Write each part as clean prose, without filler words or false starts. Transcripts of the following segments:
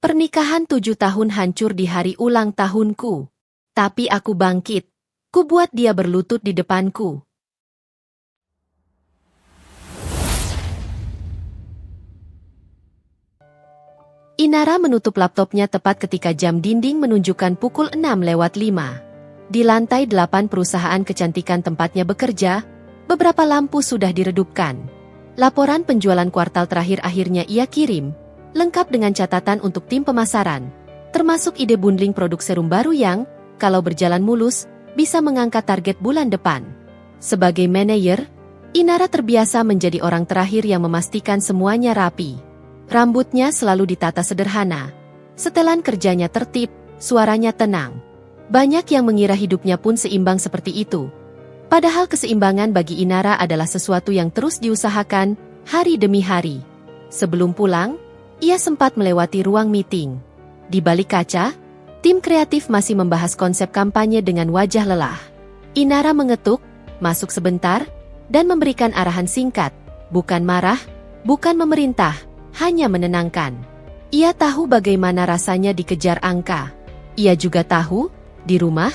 Pernikahan 7 tahun hancur di hari ulang tahunku. Tapi aku bangkit. Ku buat dia berlutut di depanku. Inara menutup laptopnya tepat ketika jam dinding menunjukkan pukul 6:05. Di lantai 8 perusahaan kecantikan tempatnya bekerja, beberapa lampu sudah diredupkan. Laporan penjualan kuartal terakhir akhirnya ia kirim, lengkap dengan catatan untuk tim pemasaran, termasuk ide bundling produk serum baru yang, kalau berjalan mulus, bisa mengangkat target bulan depan. Sebagai manajer, Inara terbiasa menjadi orang terakhir yang memastikan semuanya rapi. Rambutnya selalu ditata sederhana, setelan kerjanya tertib, suaranya tenang. Banyak yang mengira hidupnya pun seimbang seperti itu. Padahal keseimbangan bagi Inara adalah sesuatu yang terus diusahakan, hari demi hari. Sebelum pulang, ia sempat melewati ruang meeting. Di balik kaca, tim kreatif masih membahas konsep kampanye dengan wajah lelah. Inara mengetuk, masuk sebentar, dan memberikan arahan singkat, bukan marah, bukan memerintah, hanya menenangkan. Ia tahu bagaimana rasanya dikejar angka. Ia juga tahu, di rumah,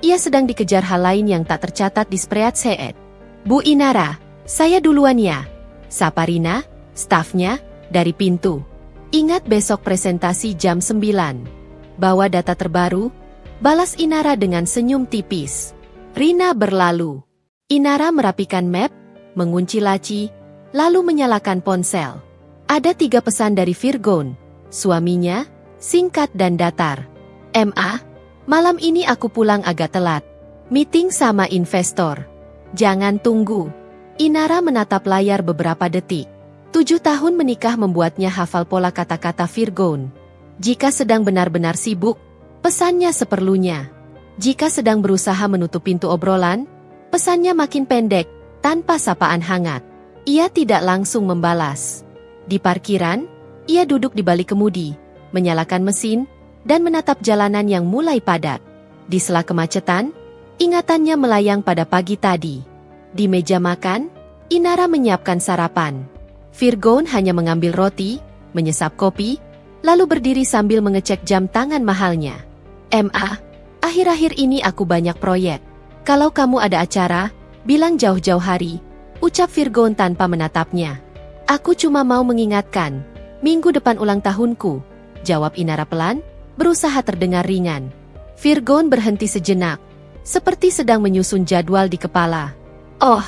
ia sedang dikejar hal lain yang tak tercatat di spreadsheet. Bu Inara, saya duluan ya. Sapa Rina, stafnya, dari pintu. Ingat besok presentasi jam 9. Bawa data terbaru, balas Inara dengan senyum tipis. Rina berlalu. Inara merapikan map, mengunci laci, lalu menyalakan ponsel. Ada 3 pesan dari Virgon, suaminya, singkat dan datar. MA, malam ini aku pulang agak telat. Meeting sama investor. Jangan tunggu. Inara menatap layar beberapa detik. 7 tahun menikah membuatnya hafal pola kata-kata Virgon. Jika sedang benar-benar sibuk, pesannya seperlunya. Jika sedang berusaha menutup pintu obrolan, pesannya makin pendek, tanpa sapaan hangat. Ia tidak langsung membalas. Di parkiran, ia duduk di balik kemudi, menyalakan mesin, dan menatap jalanan yang mulai padat. Di sela kemacetan, ingatannya melayang pada pagi tadi. Di meja makan, Inara menyiapkan sarapan. Virgon hanya mengambil roti, menyesap kopi, lalu berdiri sambil mengecek jam tangan mahalnya. MA, akhir-akhir ini aku banyak proyek. Kalau kamu ada acara, bilang jauh-jauh hari, ucap Virgon tanpa menatapnya. Aku cuma mau mengingatkan, minggu depan ulang tahunku, jawab Inara pelan, berusaha terdengar ringan. Virgon berhenti sejenak, seperti sedang menyusun jadwal di kepala. Oh,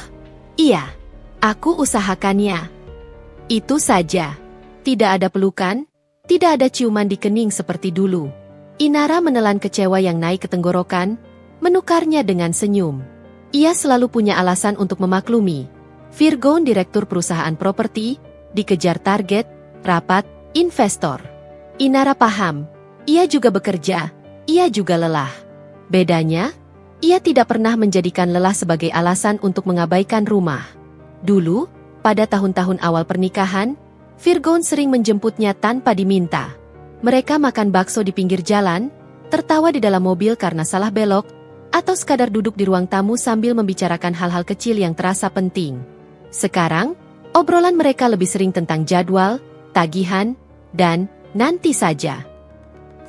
iya, aku usahakannya. Itu saja. Tidak ada pelukan, tidak ada ciuman di kening seperti dulu. Inara menelan kecewa yang naik ke tenggorokan, menukarnya dengan senyum. Ia selalu punya alasan untuk memaklumi. Virgon direktur perusahaan properti, dikejar target, rapat, investor. Inara paham, ia juga bekerja, ia juga lelah. Bedanya, ia tidak pernah menjadikan lelah sebagai alasan untuk mengabaikan rumah. Dulu, pada tahun-tahun awal pernikahan, Virgon sering menjemputnya tanpa diminta. Mereka makan bakso di pinggir jalan, tertawa di dalam mobil karena salah belok, atau sekadar duduk di ruang tamu sambil membicarakan hal-hal kecil yang terasa penting. Sekarang, obrolan mereka lebih sering tentang jadwal, tagihan, dan nanti saja.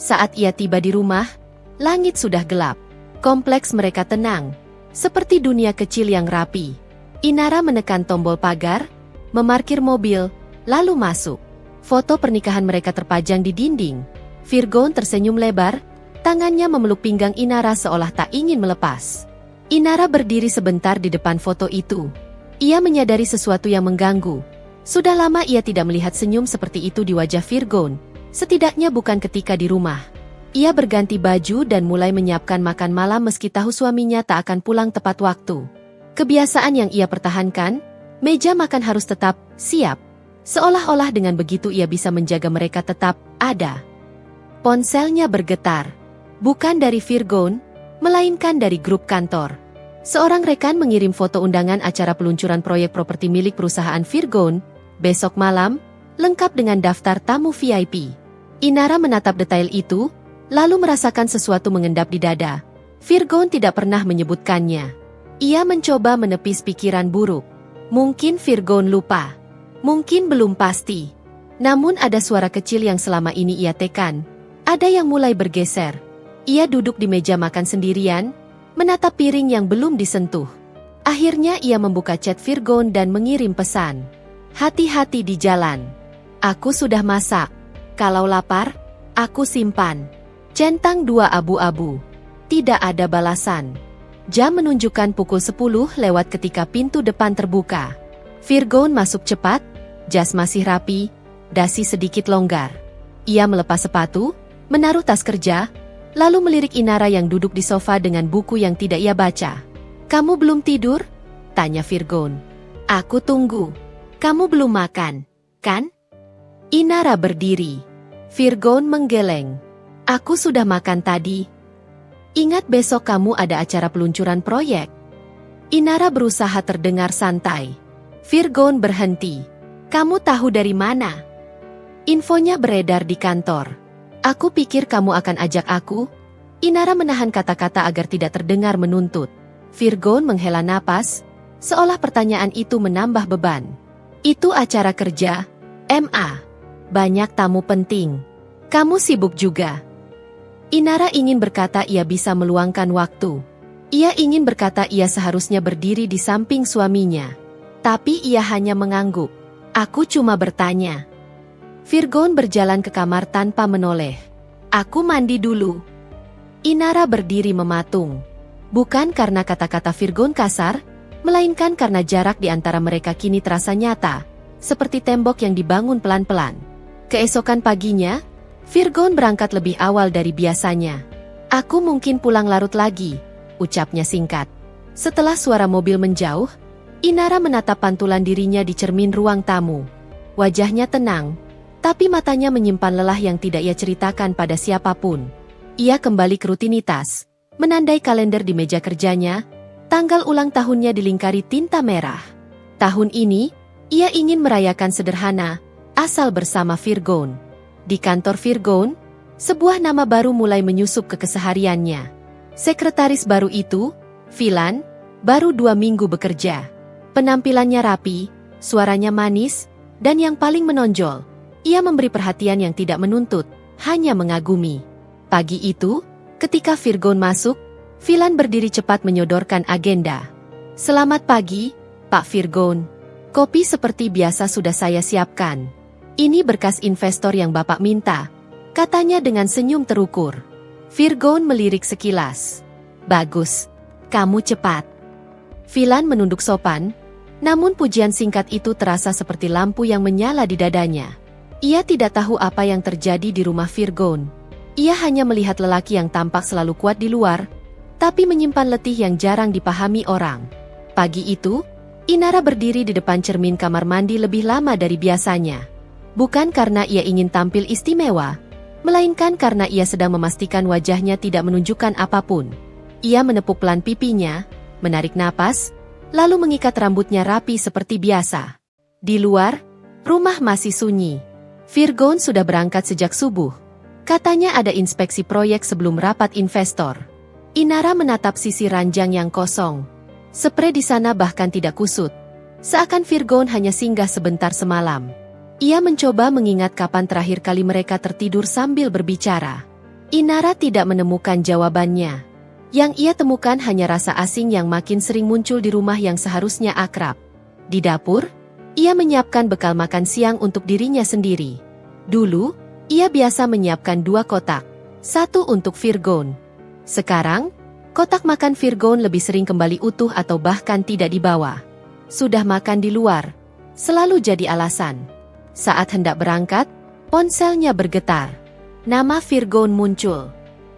Saat ia tiba di rumah, langit sudah gelap. Kompleks mereka tenang, seperti dunia kecil yang rapi. Inara menekan tombol pagar, memarkir mobil, lalu masuk. Foto pernikahan mereka terpajang di dinding. Virgon tersenyum lebar, tangannya memeluk pinggang Inara seolah tak ingin melepas. Inara berdiri sebentar di depan foto itu. Ia menyadari sesuatu yang mengganggu. Sudah lama ia tidak melihat senyum seperti itu di wajah Virgon, setidaknya bukan ketika di rumah. Ia berganti baju dan mulai menyiapkan makan malam meski tahu suaminya tak akan pulang tepat waktu. Kebiasaan yang ia pertahankan, meja makan harus tetap siap. Seolah-olah dengan begitu ia bisa menjaga mereka tetap ada. Ponselnya bergetar. Bukan dari Virgon, melainkan dari grup kantor. Seorang rekan mengirim foto undangan acara peluncuran proyek properti milik perusahaan Virgon, besok malam, lengkap dengan daftar tamu VIP. Inara menatap detail itu, lalu merasakan sesuatu mengendap di dada. Virgon tidak pernah menyebutkannya. Ia mencoba menepis pikiran buruk. Mungkin Virgon lupa. Mungkin belum pasti. Namun ada suara kecil yang selama ini ia tekan. Ada yang mulai bergeser. Ia duduk di meja makan sendirian, menatap piring yang belum disentuh. Akhirnya ia membuka chat Virgon dan mengirim pesan. Hati-hati di jalan. Aku sudah masak. Kalau lapar, aku simpan. Centang 2 abu-abu. Tidak ada balasan. Jam menunjukkan pukul 10 lewat ketika pintu depan terbuka. Virgon masuk cepat, jas masih rapi, dasi sedikit longgar. Ia melepas sepatu, menaruh tas kerja, lalu melirik Inara yang duduk di sofa dengan buku yang tidak ia baca. Kamu belum tidur? Tanya Virgon. Aku tunggu. Kamu belum makan, kan? Inara berdiri. Virgon menggeleng. Aku sudah makan tadi. Ingat besok kamu ada acara peluncuran proyek. Inara berusaha terdengar santai. Virgon berhenti. Kamu tahu dari mana? Infonya beredar di kantor. Aku pikir kamu akan ajak aku. Inara menahan kata-kata agar tidak terdengar menuntut. Virgon menghela napas, seolah pertanyaan itu menambah beban. Itu acara kerja, MA. Banyak tamu penting. Kamu sibuk juga. Inara ingin berkata ia bisa meluangkan waktu. Ia ingin berkata ia seharusnya berdiri di samping suaminya. Tapi ia hanya mengangguk. Aku cuma bertanya. Virgon berjalan ke kamar tanpa menoleh. Aku mandi dulu. Inara berdiri mematung. Bukan karena kata-kata Virgon kasar, melainkan karena jarak di antara mereka kini terasa nyata, seperti tembok yang dibangun pelan-pelan. Keesokan paginya, Virgon berangkat lebih awal dari biasanya. Aku mungkin pulang larut lagi, ucapnya singkat. Setelah suara mobil menjauh, Inara menatap pantulan dirinya di cermin ruang tamu. Wajahnya tenang, tapi matanya menyimpan lelah yang tidak ia ceritakan pada siapapun. Ia kembali ke rutinitas, menandai kalender di meja kerjanya, tanggal ulang tahunnya dilingkari tinta merah. Tahun ini, ia ingin merayakan sederhana, asal bersama Virgon. Di kantor Virgon, sebuah nama baru mulai menyusup ke kesehariannya. Sekretaris baru itu, Philan, baru 2 minggu bekerja. Penampilannya rapi, suaranya manis, dan yang paling menonjol, ia memberi perhatian yang tidak menuntut, hanya mengagumi. Pagi itu, ketika Virgon masuk, Philan berdiri cepat menyodorkan agenda. Selamat pagi, Pak Virgon. Kopi seperti biasa sudah saya siapkan. Ini berkas investor yang Bapak minta, katanya dengan senyum terukur. Virgon melirik sekilas. Bagus, kamu cepat. Philan menunduk sopan, namun pujian singkat itu terasa seperti lampu yang menyala di dadanya. Ia tidak tahu apa yang terjadi di rumah Virgon. Ia hanya melihat lelaki yang tampak selalu kuat di luar, tapi menyimpan letih yang jarang dipahami orang. Pagi itu, Inara berdiri di depan cermin kamar mandi lebih lama dari biasanya. Bukan karena ia ingin tampil istimewa, melainkan karena ia sedang memastikan wajahnya tidak menunjukkan apapun. Ia menepuk pelan pipinya, menarik napas, lalu mengikat rambutnya rapi seperti biasa. Di luar, rumah masih sunyi. Virgon sudah berangkat sejak subuh. Katanya ada inspeksi proyek sebelum rapat investor. Inara menatap sisi ranjang yang kosong. Spray di sana bahkan tidak kusut. Seakan Virgon hanya singgah sebentar semalam. Ia mencoba mengingat kapan terakhir kali mereka tertidur sambil berbicara. Inara tidak menemukan jawabannya. Yang ia temukan hanya rasa asing yang makin sering muncul di rumah yang seharusnya akrab. Di dapur, ia menyiapkan bekal makan siang untuk dirinya sendiri. Dulu, ia biasa menyiapkan 2 kotak, 1 untuk Virgon. Sekarang, kotak makan Virgon lebih sering kembali utuh atau bahkan tidak dibawa. Sudah makan di luar, selalu jadi alasan. Saat hendak berangkat, ponselnya bergetar. Nama Virgon muncul.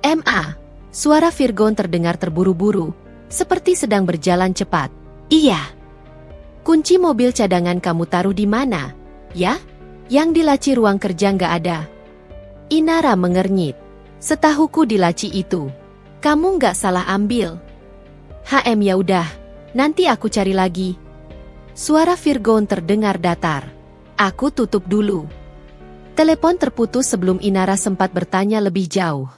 MA. Suara Virgon terdengar terburu-buru, seperti sedang berjalan cepat. Iya. Kunci mobil cadangan kamu taruh di mana? Ya? Yang di laci ruang kerja nggak ada. Inara mengernyit. Setahuku di laci itu. Kamu nggak salah ambil. Ya udah, nanti aku cari lagi. Suara Virgon terdengar datar. Aku tutup dulu. Telepon terputus sebelum Inara sempat bertanya lebih jauh.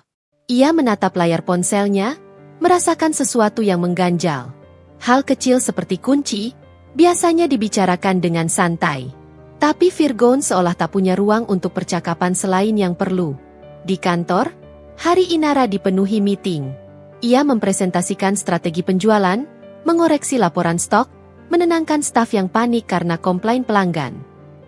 Ia menatap layar ponselnya, merasakan sesuatu yang mengganjal. Hal kecil seperti kunci, biasanya dibicarakan dengan santai. Tapi Virgon seolah tak punya ruang untuk percakapan selain yang perlu. Di kantor, hari Inara dipenuhi meeting. Ia mempresentasikan strategi penjualan, mengoreksi laporan stok, menenangkan staf yang panik karena komplain pelanggan.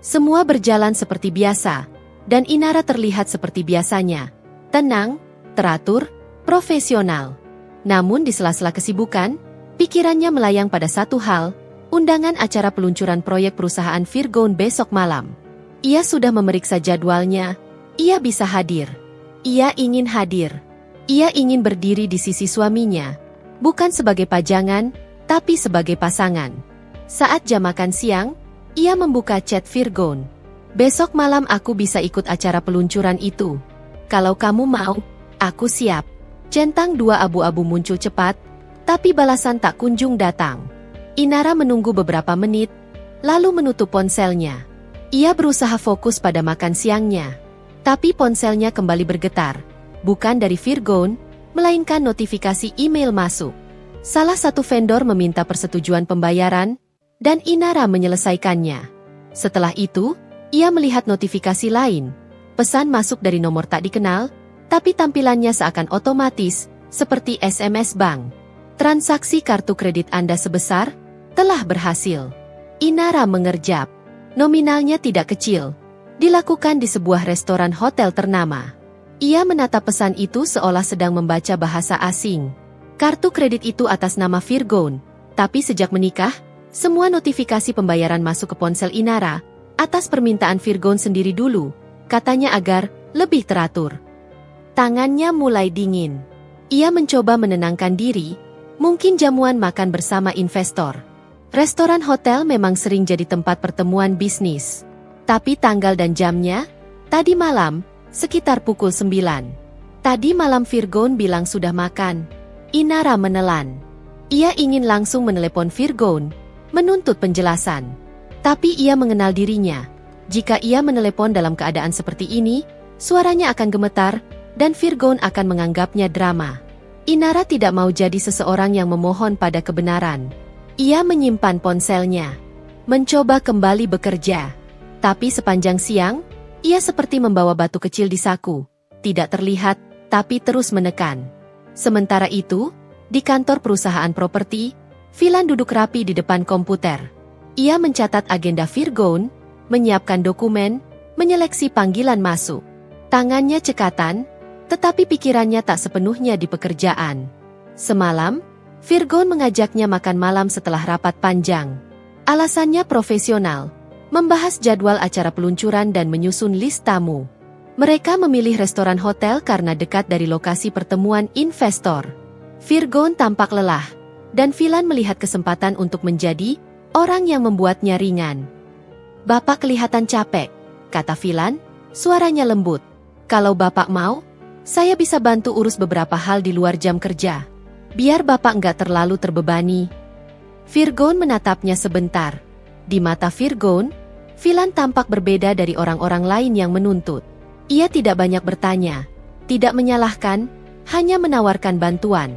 Semua berjalan seperti biasa, dan Inara terlihat seperti biasanya. Tenang, teratur, profesional. Namun di sela-sela kesibukan, pikirannya melayang pada satu hal, undangan acara peluncuran proyek perusahaan Virgon besok malam. Ia sudah memeriksa jadwalnya, ia bisa hadir. Ia ingin hadir. Ia ingin berdiri di sisi suaminya, bukan sebagai pajangan, tapi sebagai pasangan. Saat jam makan siang, ia membuka chat Virgon. Besok malam aku bisa ikut acara peluncuran itu. Kalau kamu mau, aku siap. Centang dua abu-abu muncul cepat, tapi balasan tak kunjung datang. Inara menunggu beberapa menit, lalu menutup ponselnya. Ia berusaha fokus pada makan siangnya. Tapi ponselnya kembali bergetar. Bukan dari Virgon, melainkan notifikasi email masuk. Salah satu vendor meminta persetujuan pembayaran, dan Inara menyelesaikannya. Setelah itu, ia melihat notifikasi lain. Pesan masuk dari nomor tak dikenal, tapi tampilannya seakan otomatis, seperti SMS bank. Transaksi kartu kredit Anda sebesar telah berhasil. Inara mengerjap. Nominalnya tidak kecil. Dilakukan di sebuah restoran hotel ternama. Ia menatap pesan itu seolah sedang membaca bahasa asing. Kartu kredit itu atas nama Virgon, tapi sejak menikah, semua notifikasi pembayaran masuk ke ponsel Inara, atas permintaan Virgon sendiri dulu, katanya agar lebih teratur. Tangannya mulai dingin. Ia mencoba menenangkan diri, mungkin jamuan makan bersama investor. Restoran hotel memang sering jadi tempat pertemuan bisnis. Tapi tanggal dan jamnya, tadi malam, sekitar pukul 9. Tadi malam Virgon bilang sudah makan. Inara menelan. Ia ingin langsung menelepon Virgon, menuntut penjelasan. Tapi ia mengenal dirinya. Jika ia menelepon dalam keadaan seperti ini, suaranya akan gemetar, dan Virgon akan menganggapnya drama. Inara tidak mau jadi seseorang yang memohon pada kebenaran. Ia menyimpan ponselnya, mencoba kembali bekerja. Tapi sepanjang siang, ia seperti membawa batu kecil di saku. Tidak terlihat, tapi terus menekan. Sementara itu, di kantor perusahaan properti, Philan duduk rapi di depan komputer. Ia mencatat agenda Virgon, menyiapkan dokumen, menyeleksi panggilan masuk. Tangannya cekatan, tetapi pikirannya tak sepenuhnya di pekerjaan. Semalam, Virgon mengajaknya makan malam setelah rapat panjang. Alasannya profesional, membahas jadwal acara peluncuran dan menyusun list tamu. Mereka memilih restoran hotel karena dekat dari lokasi pertemuan investor. Virgon tampak lelah, dan Philan melihat kesempatan untuk menjadi orang yang membuatnya ringan. "Bapak kelihatan capek," kata Philan, suaranya lembut. "Kalau Bapak mau, saya bisa bantu urus beberapa hal di luar jam kerja. Biar Bapak nggak terlalu terbebani." Virgon menatapnya sebentar. Di mata Virgon, Philan tampak berbeda dari orang-orang lain yang menuntut. Ia tidak banyak bertanya, tidak menyalahkan, hanya menawarkan bantuan.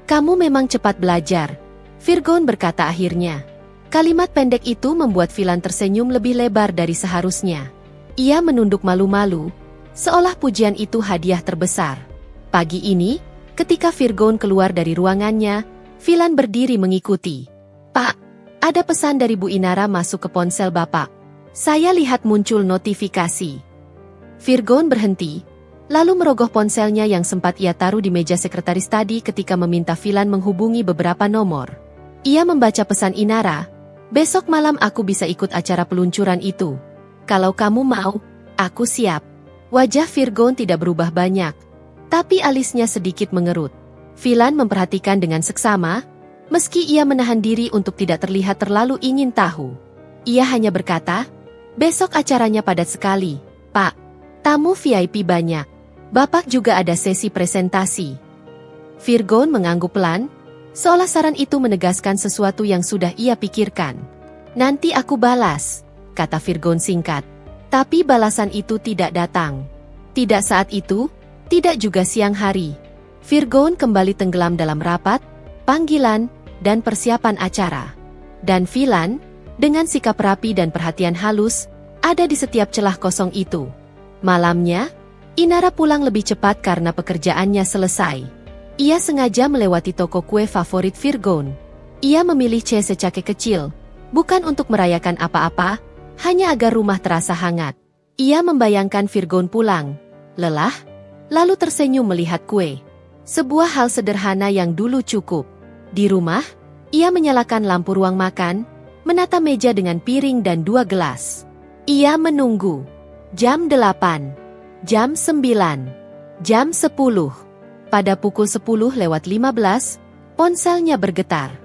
"Kamu memang cepat belajar," Virgon berkata akhirnya. Kalimat pendek itu membuat Philan tersenyum lebih lebar dari seharusnya. Ia menunduk malu-malu, seolah pujian itu hadiah terbesar. Pagi ini, ketika Virgon keluar dari ruangannya, Philan berdiri mengikuti. "Pak, ada pesan dari Bu Inara masuk ke ponsel Bapak. Saya lihat muncul notifikasi." Virgon berhenti, lalu merogoh ponselnya yang sempat ia taruh di meja sekretaris tadi ketika meminta Philan menghubungi beberapa nomor. Ia membaca pesan Inara, "Besok malam aku bisa ikut acara peluncuran itu. Kalau kamu mau, aku siap." Wajah Virgon tidak berubah banyak, tapi alisnya sedikit mengerut. Philan memperhatikan dengan seksama, meski ia menahan diri untuk tidak terlihat terlalu ingin tahu. Ia hanya berkata, "Besok acaranya padat sekali, Pak. Tamu VIP banyak. Bapak juga ada sesi presentasi." Virgon mengangguk pelan, seolah saran itu menegaskan sesuatu yang sudah ia pikirkan. "Nanti aku balas," kata Virgon singkat. Tapi balasan itu tidak datang. Tidak saat itu, tidak juga siang hari. Virgon kembali tenggelam dalam rapat, panggilan, dan persiapan acara. Dan Philan, dengan sikap rapi dan perhatian halus, ada di setiap celah kosong itu. Malamnya, Inara pulang lebih cepat karena pekerjaannya selesai. Ia sengaja melewati toko kue favorit Virgon. Ia memilih C secake kecil, bukan untuk merayakan apa-apa, hanya agar rumah terasa hangat. Ia membayangkan Virgon pulang, lelah, lalu tersenyum melihat kue. Sebuah hal sederhana yang dulu cukup. Di rumah, ia menyalakan lampu ruang makan, menata meja dengan piring dan 2 gelas. Ia menunggu. Jam 8, jam 9, jam 10. Pada pukul 10:15, ponselnya bergetar.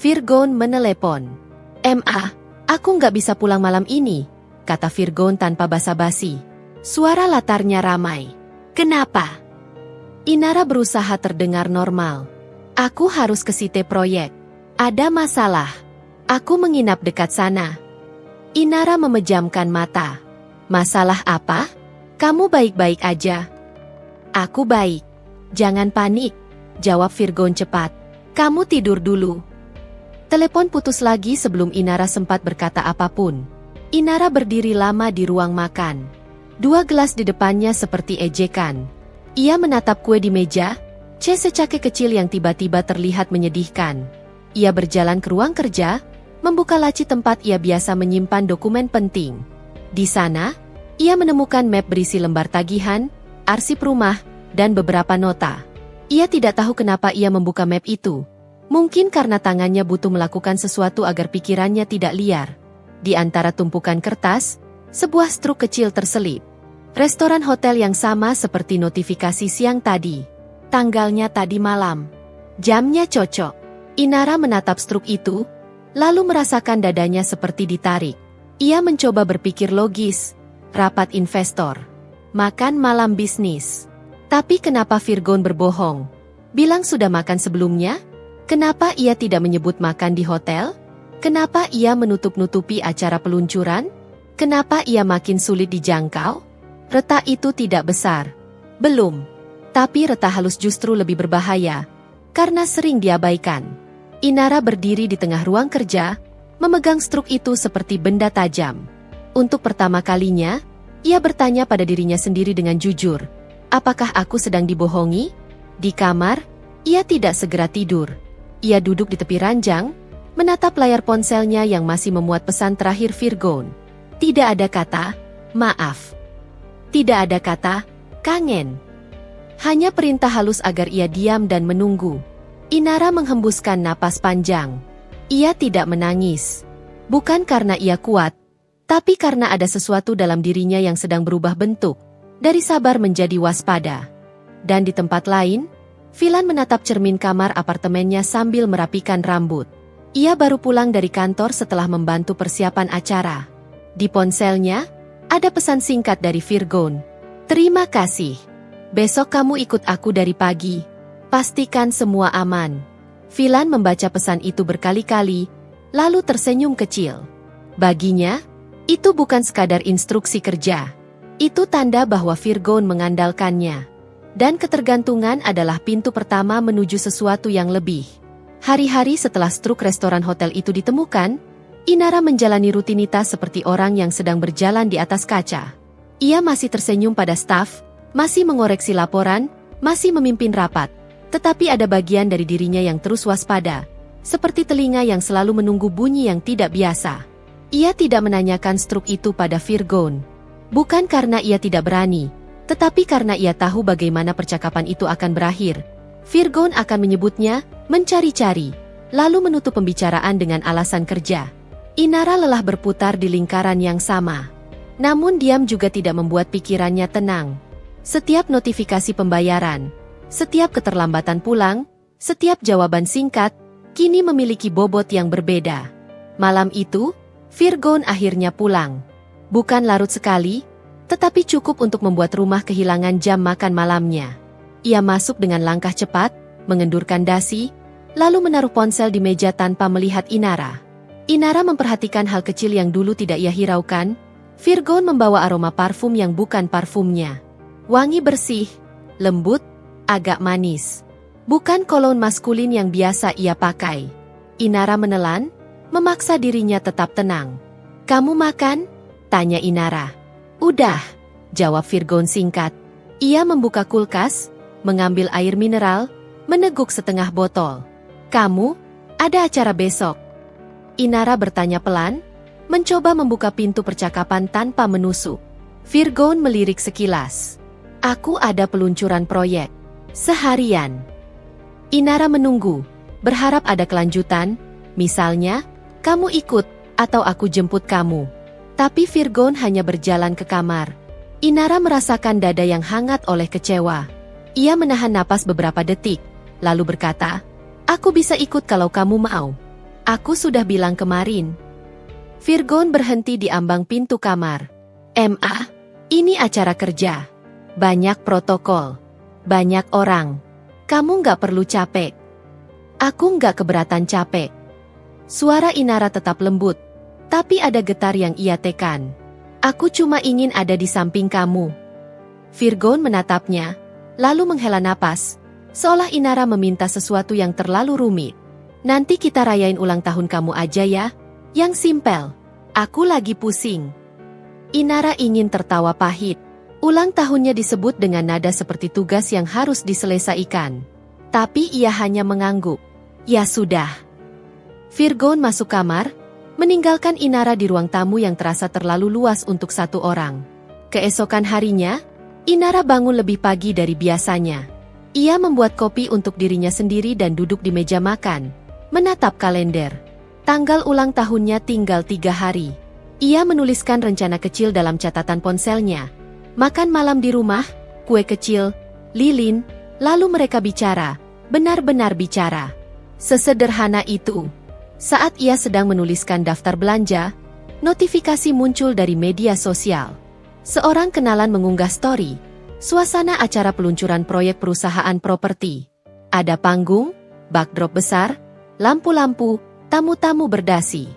Virgon menelepon. "Ma, aku nggak bisa pulang malam ini," kata Virgon tanpa basa-basi. Suara latarnya ramai. "Kenapa?" Inara berusaha terdengar normal. "Aku harus ke site proyek. Ada masalah. Aku menginap dekat sana." Inara memejamkan mata. "Masalah apa? Kamu baik-baik aja?" "Aku baik. Jangan panik," jawab Virgon cepat. "Kamu tidur dulu." Telepon putus lagi sebelum Inara sempat berkata apapun. Inara berdiri lama di ruang makan. 2 gelas di depannya seperti ejekan. Ia menatap kue di meja, C secake kecil yang tiba-tiba terlihat menyedihkan. Ia berjalan ke ruang kerja, membuka laci tempat ia biasa menyimpan dokumen penting. Di sana, ia menemukan map berisi lembar tagihan, arsip rumah, dan beberapa nota. Ia tidak tahu kenapa ia membuka map itu. Mungkin karena tangannya butuh melakukan sesuatu agar pikirannya tidak liar. Di antara tumpukan kertas, sebuah struk kecil terselip. Restoran hotel yang sama seperti notifikasi siang tadi. Tanggalnya tadi malam. Jamnya cocok. Inara menatap struk itu, lalu merasakan dadanya seperti ditarik. Ia mencoba berpikir logis. Rapat investor. Makan malam bisnis. Tapi kenapa Virgon berbohong? Bilang sudah makan sebelumnya? Kenapa ia tidak menyebut makan di hotel? Kenapa ia menutup-nutupi acara peluncuran? Kenapa ia makin sulit dijangkau? Retak itu tidak besar. Belum. Tapi retak halus justru lebih berbahaya. Karena sering diabaikan. Inara berdiri di tengah ruang kerja, memegang struk itu seperti benda tajam. Untuk pertama kalinya, ia bertanya pada dirinya sendiri dengan jujur. Apakah aku sedang dibohongi? Di kamar, ia tidak segera tidur. Ia duduk di tepi ranjang, menatap layar ponselnya yang masih memuat pesan terakhir Virgon. Tidak ada kata, maaf. Tidak ada kata, kangen. Hanya perintah halus agar ia diam dan menunggu. Inara menghembuskan napas panjang. Ia tidak menangis. Bukan karena ia kuat, tapi karena ada sesuatu dalam dirinya yang sedang berubah bentuk. Dari sabar menjadi waspada. Dan di tempat lain, Filan menatap cermin kamar apartemennya sambil merapikan rambut. Ia baru pulang dari kantor setelah membantu persiapan acara. Di ponselnya, ada pesan singkat dari Virgon. "Terima kasih. Besok kamu ikut aku dari pagi. Pastikan semua aman." Filan membaca pesan itu berkali-kali, lalu tersenyum kecil. Baginya, itu bukan sekadar instruksi kerja. Itu tanda bahwa Virgon mengandalkannya. Dan ketergantungan adalah pintu pertama menuju sesuatu yang lebih. Hari-hari setelah struk restoran hotel itu ditemukan, Inara menjalani rutinitas seperti orang yang sedang berjalan di atas kaca. Ia masih tersenyum pada staf, masih mengoreksi laporan, masih memimpin rapat. Tetapi ada bagian dari dirinya yang terus waspada, seperti telinga yang selalu menunggu bunyi yang tidak biasa. Ia tidak menanyakan struk itu pada Virgon. Bukan karena ia tidak berani, tetapi karena ia tahu bagaimana percakapan itu akan berakhir. Virgon akan menyebutnya, mencari-cari, lalu menutup pembicaraan dengan alasan kerja. Inara lelah berputar di lingkaran yang sama. Namun diam juga tidak membuat pikirannya tenang. Setiap notifikasi pembayaran, setiap keterlambatan pulang, setiap jawaban singkat, kini memiliki bobot yang berbeda. Malam itu, Virgon akhirnya pulang. Bukan larut sekali, tetapi cukup untuk membuat rumah kehilangan jam makan malamnya. Ia masuk dengan langkah cepat, mengendurkan dasi, lalu menaruh ponsel di meja tanpa melihat Inara. Inara memperhatikan hal kecil yang dulu tidak ia hiraukan. Virgon membawa aroma parfum yang bukan parfumnya. Wangi bersih, lembut, agak manis. Bukan kolon maskulin yang biasa ia pakai. Inara menelan, memaksa dirinya tetap tenang. "Kamu makan?" Tanya Inara. Udah, jawab Virgon singkat. Ia membuka kulkas, mengambil air mineral, meneguk setengah botol. Kamu, ada acara besok? Inara bertanya pelan, mencoba membuka pintu percakapan tanpa menusuk. Virgon melirik sekilas. Aku ada peluncuran proyek. Seharian. Inara menunggu, berharap ada kelanjutan, misalnya, kamu ikut, atau aku jemput kamu. Tapi Virgon hanya berjalan ke kamar. Inara merasakan dada yang hangat oleh kecewa. Ia menahan napas beberapa detik, lalu berkata, aku bisa ikut kalau kamu mau. Aku sudah bilang kemarin. Virgon berhenti di ambang pintu kamar. Ini acara kerja. Banyak protokol. Banyak orang. Kamu nggak perlu capek. Aku nggak keberatan capek. Suara Inara tetap lembut, tapi ada getar yang ia tekan. Aku cuma ingin ada di samping kamu. Virgon menatapnya, lalu menghela napas, seolah Inara meminta sesuatu yang terlalu rumit. Nanti kita rayain ulang tahun kamu aja ya, yang simpel. Aku lagi pusing. Inara ingin tertawa pahit. Ulang tahunnya disebut dengan nada seperti tugas yang harus diselesaikan. Tapi ia hanya mengangguk. Ya sudah. Virgon masuk kamar, meninggalkan Inara di ruang tamu yang terasa terlalu luas untuk satu orang. Keesokan harinya, Inara bangun lebih pagi dari biasanya. Ia membuat kopi untuk dirinya sendiri dan duduk di meja makan, menatap kalender. Tanggal ulang tahunnya tinggal 3 hari. Ia menuliskan rencana kecil dalam catatan ponselnya. Makan malam di rumah, kue kecil, lilin, lalu mereka bicara, benar-benar bicara. Sesederhana itu. Saat ia sedang menuliskan daftar belanja, notifikasi muncul dari media sosial. Seorang kenalan mengunggah story. Suasana acara peluncuran proyek perusahaan properti. Ada panggung, backdrop besar, lampu-lampu, tamu-tamu berdasi.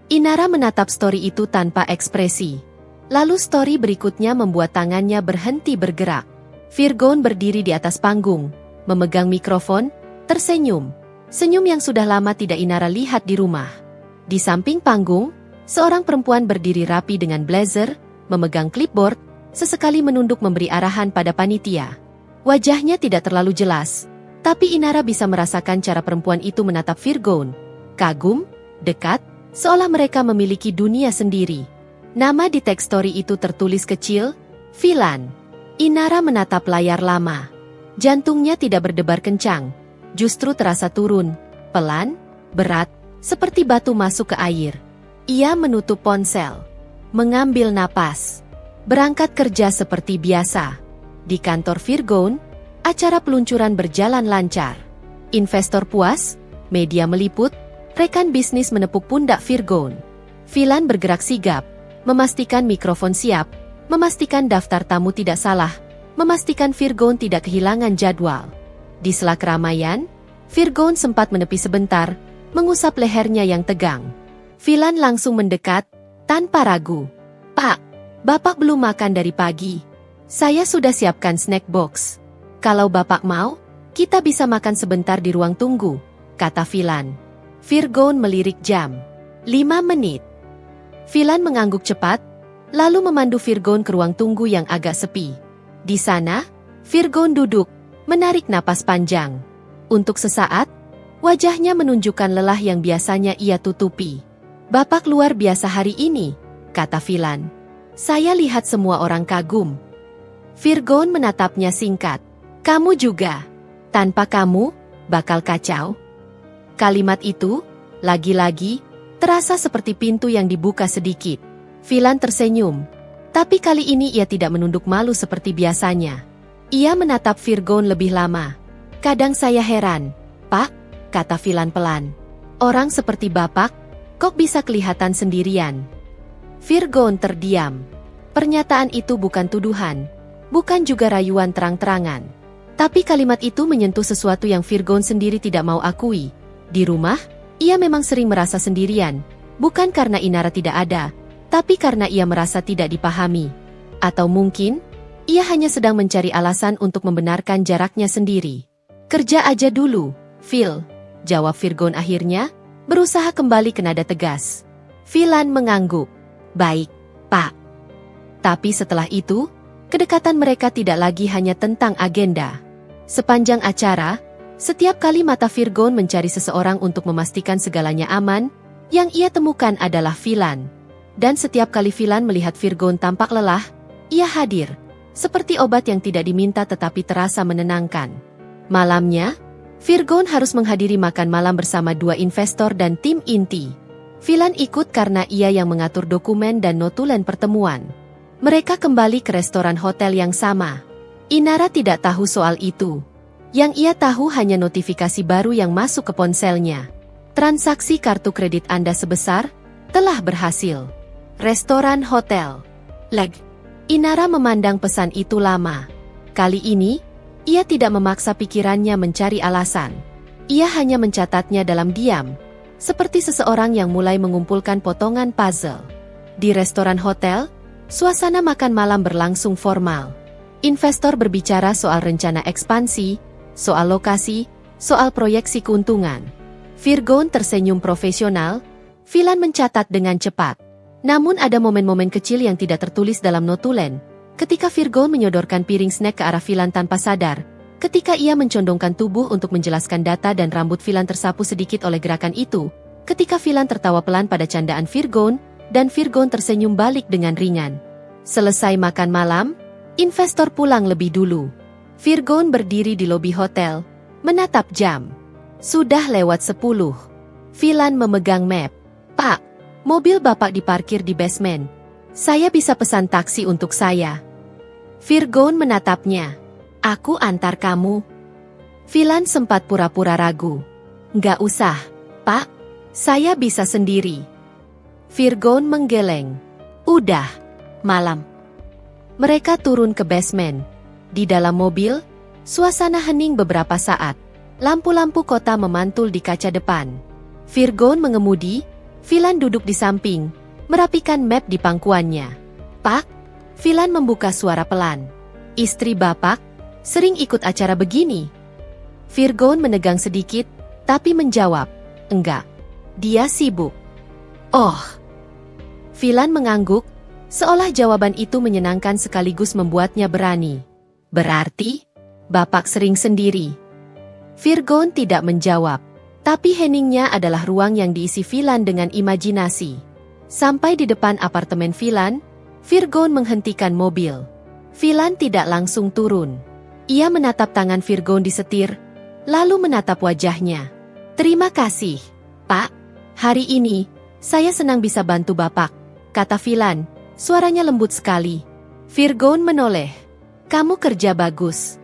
Inara menatap story itu tanpa ekspresi. Lalu story berikutnya membuat tangannya berhenti bergerak. Virgon berdiri di atas panggung, memegang mikrofon, tersenyum. Senyum yang sudah lama tidak Inara lihat di rumah. Di samping panggung, seorang perempuan berdiri rapi dengan blazer, memegang clipboard, sesekali menunduk memberi arahan pada panitia. Wajahnya tidak terlalu jelas, tapi Inara bisa merasakan cara perempuan itu menatap Virgon. Kagum, dekat, seolah mereka memiliki dunia sendiri. Nama di teks story itu tertulis kecil, Philan. Inara menatap layar lama. Jantungnya tidak berdebar kencang, justru terasa turun, pelan, berat, seperti batu masuk ke air. Ia menutup ponsel, mengambil napas, berangkat kerja seperti biasa. Di kantor Virgon, acara peluncuran berjalan lancar. Investor puas, media meliput, rekan bisnis menepuk pundak Virgon. Philan bergerak sigap, memastikan mikrofon siap, memastikan daftar tamu tidak salah, memastikan Virgon tidak kehilangan jadwal. Di sela keramaian, Virgon sempat menepi sebentar, mengusap lehernya yang tegang. Philan langsung mendekat, tanpa ragu. Pak, Bapak belum makan dari pagi. Saya sudah siapkan snack box. Kalau Bapak mau, kita bisa makan sebentar di ruang tunggu, kata Philan. Virgon melirik jam. 5 menit. Philan mengangguk cepat, lalu memandu Virgon ke ruang tunggu yang agak sepi. Di sana, Virgon duduk, menarik napas panjang. Untuk sesaat, wajahnya menunjukkan lelah yang biasanya ia tutupi. Bapak luar biasa hari ini, kata Philan. Saya lihat semua orang kagum. Virgon menatapnya singkat. Kamu juga. Tanpa kamu, bakal kacau. Kalimat itu, lagi-lagi, terasa seperti pintu yang dibuka sedikit. Philan tersenyum. Tapi kali ini ia tidak menunduk malu seperti biasanya. Ia menatap Virgon lebih lama. Kadang saya heran, Pak, kata Philan pelan. Orang seperti Bapak, kok bisa kelihatan sendirian? Virgon terdiam. Pernyataan itu bukan tuduhan, bukan juga rayuan terang-terangan. Tapi kalimat itu menyentuh sesuatu yang Virgon sendiri tidak mau akui. Di rumah, ia memang sering merasa sendirian, bukan karena Inara tidak ada, tapi karena ia merasa tidak dipahami. Atau mungkin, ia hanya sedang mencari alasan untuk membenarkan jaraknya sendiri. Kerja aja dulu, Phil, jawab Virgon akhirnya, berusaha kembali ke nada tegas. Philan mengangguk. Baik, Pak. Tapi setelah itu, kedekatan mereka tidak lagi hanya tentang agenda. Sepanjang acara, setiap kali mata Virgon mencari seseorang untuk memastikan segalanya aman, yang ia temukan adalah Philan. Dan setiap kali Philan melihat Virgon tampak lelah, ia hadir, seperti obat yang tidak diminta tetapi terasa menenangkan. Malamnya, Virgon harus menghadiri makan malam bersama dua investor dan tim inti. Philan ikut karena ia yang mengatur dokumen dan notulen pertemuan. Mereka kembali ke restoran hotel yang sama. Inara tidak tahu soal itu. Yang ia tahu hanya notifikasi baru yang masuk ke ponselnya. Transaksi kartu kredit Anda sebesar telah berhasil. Restoran hotel. Leg. Inara memandang pesan itu lama. Kali ini, ia tidak memaksa pikirannya mencari alasan. Ia hanya mencatatnya dalam diam, seperti seseorang yang mulai mengumpulkan potongan puzzle. Di restoran hotel, suasana makan malam berlangsung formal. Investor berbicara soal rencana ekspansi, soal lokasi, soal proyeksi keuntungan. Virgon tersenyum profesional, Philan mencatat dengan cepat. Namun ada momen-momen kecil yang tidak tertulis dalam notulen. Ketika Virgon menyodorkan piring snack ke arah Philan tanpa sadar, ketika ia mencondongkan tubuh untuk menjelaskan data dan rambut Philan tersapu sedikit oleh gerakan itu, ketika Philan tertawa pelan pada candaan Virgon, dan Virgon tersenyum balik dengan ringan. Selesai makan malam, investor pulang lebih dulu. Virgon berdiri di lobi hotel, menatap jam. Sudah lewat 10. Philan memegang map. Pak, mobil Bapak diparkir di basement. Saya bisa pesan taksi untuk saya. Virgon menatapnya. Aku antar kamu. Philan sempat pura-pura ragu. Nggak usah, Pak. Saya bisa sendiri. Virgon menggeleng. Udah, malam. Mereka turun ke basement. Di dalam mobil, suasana hening beberapa saat. Lampu-lampu kota memantul di kaca depan. Virgon mengemudi, Philan duduk di samping, merapikan map di pangkuannya. Pak, Philan membuka suara pelan. Istri Bapak, sering ikut acara begini. Virgon menegang sedikit, tapi menjawab, enggak. Dia sibuk. Oh. Philan mengangguk, seolah jawaban itu menyenangkan sekaligus membuatnya berani. Berarti, Bapak sering sendiri. Virgon tidak menjawab. Tapi heningnya adalah ruang yang diisi Philan dengan imajinasi. Sampai di depan apartemen Philan, Virgon menghentikan mobil. Philan tidak langsung turun. Ia menatap tangan Virgon di setir, lalu menatap wajahnya. Terima kasih, Pak. Hari ini, saya senang bisa bantu Bapak, kata Philan, suaranya lembut sekali. Virgon menoleh. Kamu kerja bagus.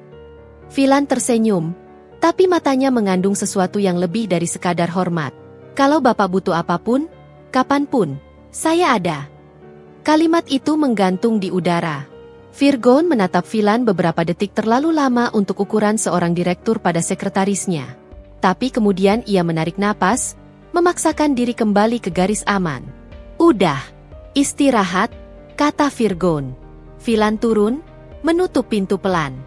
Philan tersenyum. Tapi matanya mengandung sesuatu yang lebih dari sekadar hormat. Kalau Bapak butuh apapun, kapanpun, saya ada. Kalimat itu menggantung di udara. Virgon menatap Philan beberapa detik terlalu lama untuk ukuran seorang direktur pada sekretarisnya. Tapi kemudian ia menarik napas, memaksakan diri kembali ke garis aman. Udah, istirahat, kata Virgon. Philan turun, menutup pintu pelan.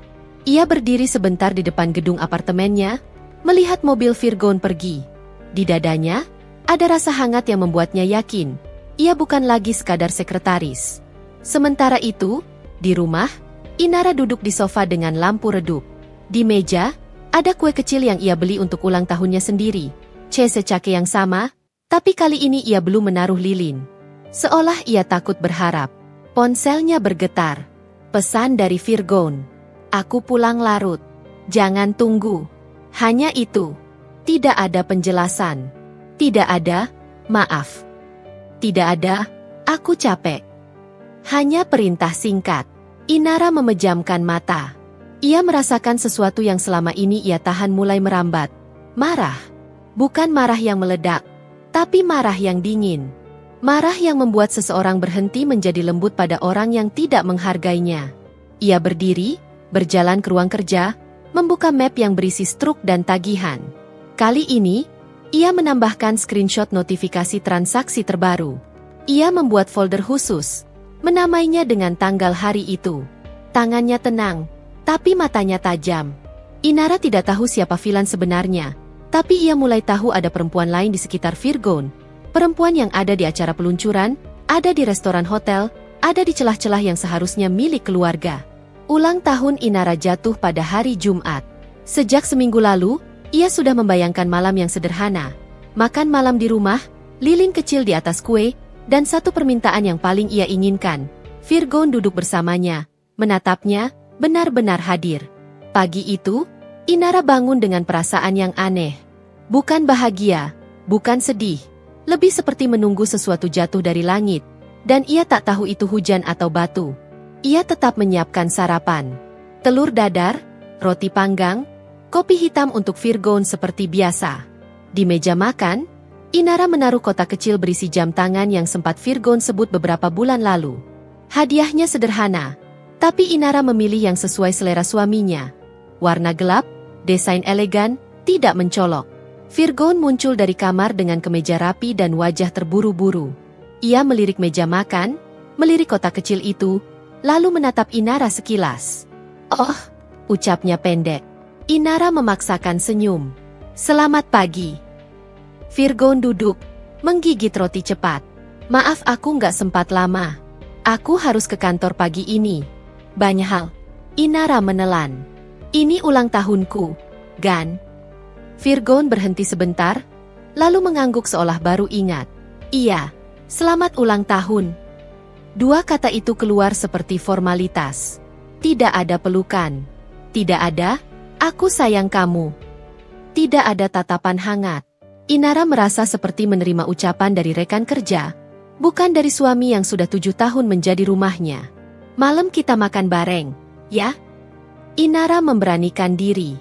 Ia berdiri sebentar di depan gedung apartemennya, melihat mobil Virgon pergi. Di dadanya, ada rasa hangat yang membuatnya yakin, ia bukan lagi sekadar sekretaris. Sementara itu, di rumah, Inara duduk di sofa dengan lampu redup. Di meja, ada kue kecil yang ia beli untuk ulang tahunnya sendiri. Secake yang sama, tapi kali ini ia belum menaruh lilin. Seolah ia takut berharap. Ponselnya bergetar. Pesan dari Virgon. Aku pulang larut. Jangan tunggu. Hanya itu. Tidak ada penjelasan. Tidak ada, maaf. Tidak ada, aku capek. Hanya perintah singkat. Inara memejamkan mata. Ia merasakan sesuatu yang selama ini ia tahan mulai merambat. Marah. Bukan marah yang meledak, tapi marah yang dingin. Marah yang membuat seseorang berhenti menjadi lembut pada orang yang tidak menghargainya. Ia berdiri, berjalan ke ruang kerja, membuka map yang berisi struk dan tagihan. Kali ini, ia menambahkan screenshot notifikasi transaksi terbaru. Ia membuat folder khusus, menamainya dengan tanggal hari itu. Tangannya tenang, tapi matanya tajam. Inara tidak tahu siapa Philan sebenarnya, tapi ia mulai tahu ada perempuan lain di sekitar Virgon. Perempuan yang ada di acara peluncuran, ada di restoran hotel, ada di celah-celah yang seharusnya milik keluarga. Ulang tahun Inara jatuh pada hari Jumat. Sejak seminggu lalu, ia sudah membayangkan malam yang sederhana. Makan malam di rumah, lilin kecil di atas kue, dan satu permintaan yang paling ia inginkan. Virgon duduk bersamanya, menatapnya, benar-benar hadir. Pagi itu, Inara bangun dengan perasaan yang aneh. Bukan bahagia, bukan sedih. Lebih seperti menunggu sesuatu jatuh dari langit. Dan ia tak tahu itu hujan atau batu. Ia tetap menyiapkan sarapan. Telur dadar, roti panggang, kopi hitam untuk Virgon seperti biasa. Di meja makan, Inara menaruh kotak kecil berisi jam tangan yang sempat Virgon sebut beberapa bulan lalu. Hadiahnya sederhana, tapi Inara memilih yang sesuai selera suaminya. Warna gelap, desain elegan, tidak mencolok. Virgon muncul dari kamar dengan kemeja rapi dan wajah terburu-buru. Ia melirik meja makan, melirik kotak kecil itu, lalu menatap Inara sekilas. "Oh," ucapnya pendek. Inara memaksakan senyum. "Selamat pagi." Virgon duduk, menggigit roti cepat. "Maaf aku nggak sempat lama. Aku harus ke kantor pagi ini. Banyak hal." Inara menelan. "Ini ulang tahunku, Gan." Virgon berhenti sebentar, lalu mengangguk seolah baru ingat. "Iya, selamat ulang tahun." Dua kata itu keluar seperti formalitas. Tidak ada pelukan. Tidak ada, "Aku sayang kamu." Tidak ada tatapan hangat. Inara merasa seperti menerima ucapan dari rekan kerja, bukan dari suami yang sudah 7 tahun menjadi rumahnya. "Malam kita makan bareng, ya?" Inara memberanikan diri.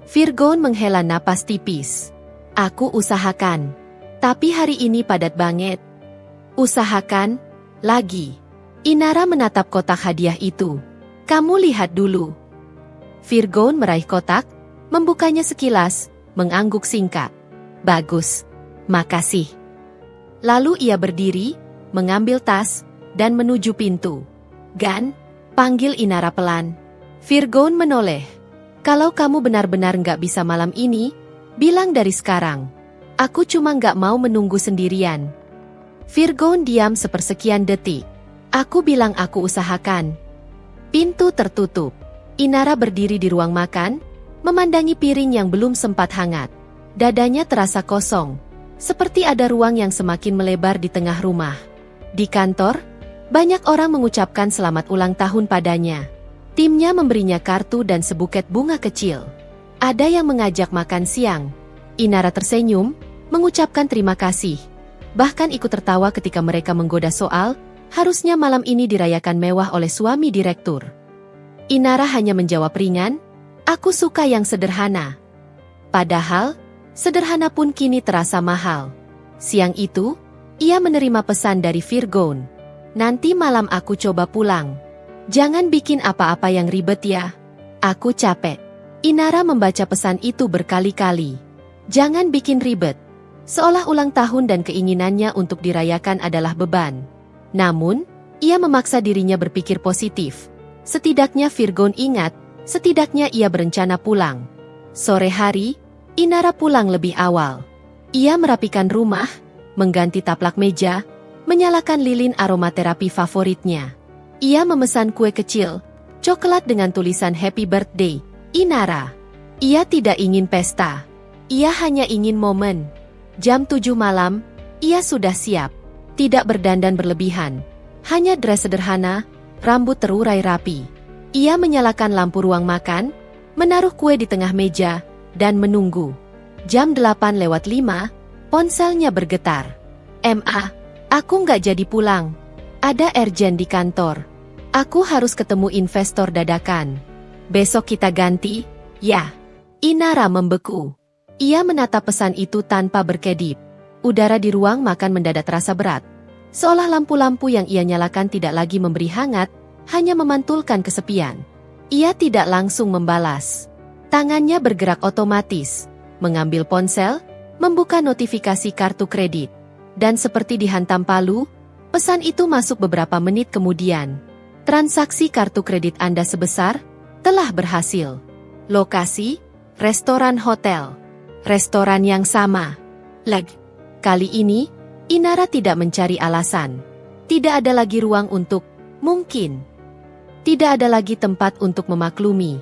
Virgon menghela napas tipis. "Aku usahakan. Tapi hari ini padat banget." "Usahakan? Lagi?" Inara menatap kotak hadiah itu. "Kamu lihat dulu." Virgon meraih kotak, membukanya sekilas, mengangguk singkat. "Bagus. Makasih." Lalu ia berdiri, mengambil tas, dan menuju pintu. "Gan," panggil Inara pelan. Virgon menoleh. "Kalau kamu benar-benar nggak bisa malam ini, bilang dari sekarang. Aku cuma nggak mau menunggu sendirian." Virgon diam sepersekian detik. "Aku bilang aku usahakan." Pintu tertutup. Inara berdiri di ruang makan, memandangi piring yang belum sempat hangat. Dadanya terasa kosong, seperti ada ruang yang semakin melebar di tengah rumah. Di kantor, banyak orang mengucapkan selamat ulang tahun padanya. Timnya memberinya kartu dan sebuket bunga kecil. Ada yang mengajak makan siang. Inara tersenyum, mengucapkan terima kasih. Bahkan ikut tertawa ketika mereka menggoda soal, harusnya malam ini dirayakan mewah oleh suami direktur. Inara hanya menjawab ringan, "Aku suka yang sederhana." Padahal, sederhana pun kini terasa mahal. Siang itu, ia menerima pesan dari Virgon. "Nanti malam aku coba pulang. Jangan bikin apa-apa yang ribet ya. Aku capek." Inara membaca pesan itu berkali-kali. Jangan bikin ribet. Seolah ulang tahun dan keinginannya untuk dirayakan adalah beban. Namun, ia memaksa dirinya berpikir positif. Setidaknya Virgon ingat, setidaknya ia berencana pulang. Sore hari, Inara pulang lebih awal. Ia merapikan rumah, mengganti taplak meja, menyalakan lilin aromaterapi favoritnya. Ia memesan kue kecil, coklat dengan tulisan Happy Birthday, Inara. Ia tidak ingin pesta. Ia hanya ingin momen. Jam 7 malam, ia sudah siap. Tidak berdandan berlebihan. Hanya dress sederhana, rambut terurai rapi. Ia menyalakan lampu ruang makan, menaruh kue di tengah meja, dan menunggu. Jam 8:05, ponselnya bergetar. "Ma, aku nggak jadi pulang. Ada urgent di kantor. Aku harus ketemu investor dadakan. Besok kita ganti, ya?" Inara membeku. Ia menatap pesan itu tanpa berkedip. Udara di ruang makan mendadak terasa berat. Seolah lampu-lampu yang ia nyalakan tidak lagi memberi hangat, hanya memantulkan kesepian. Ia tidak langsung membalas. Tangannya bergerak otomatis, mengambil ponsel, membuka notifikasi kartu kredit. Dan seperti dihantam palu, pesan itu masuk beberapa menit kemudian. "Transaksi kartu kredit Anda sebesar, telah berhasil. Lokasi, restoran hotel. Restoran yang sama. Leg." Kali ini, Inara tidak mencari alasan. Tidak ada lagi ruang untuk Mungkin. Tidak ada lagi tempat untuk memaklumi.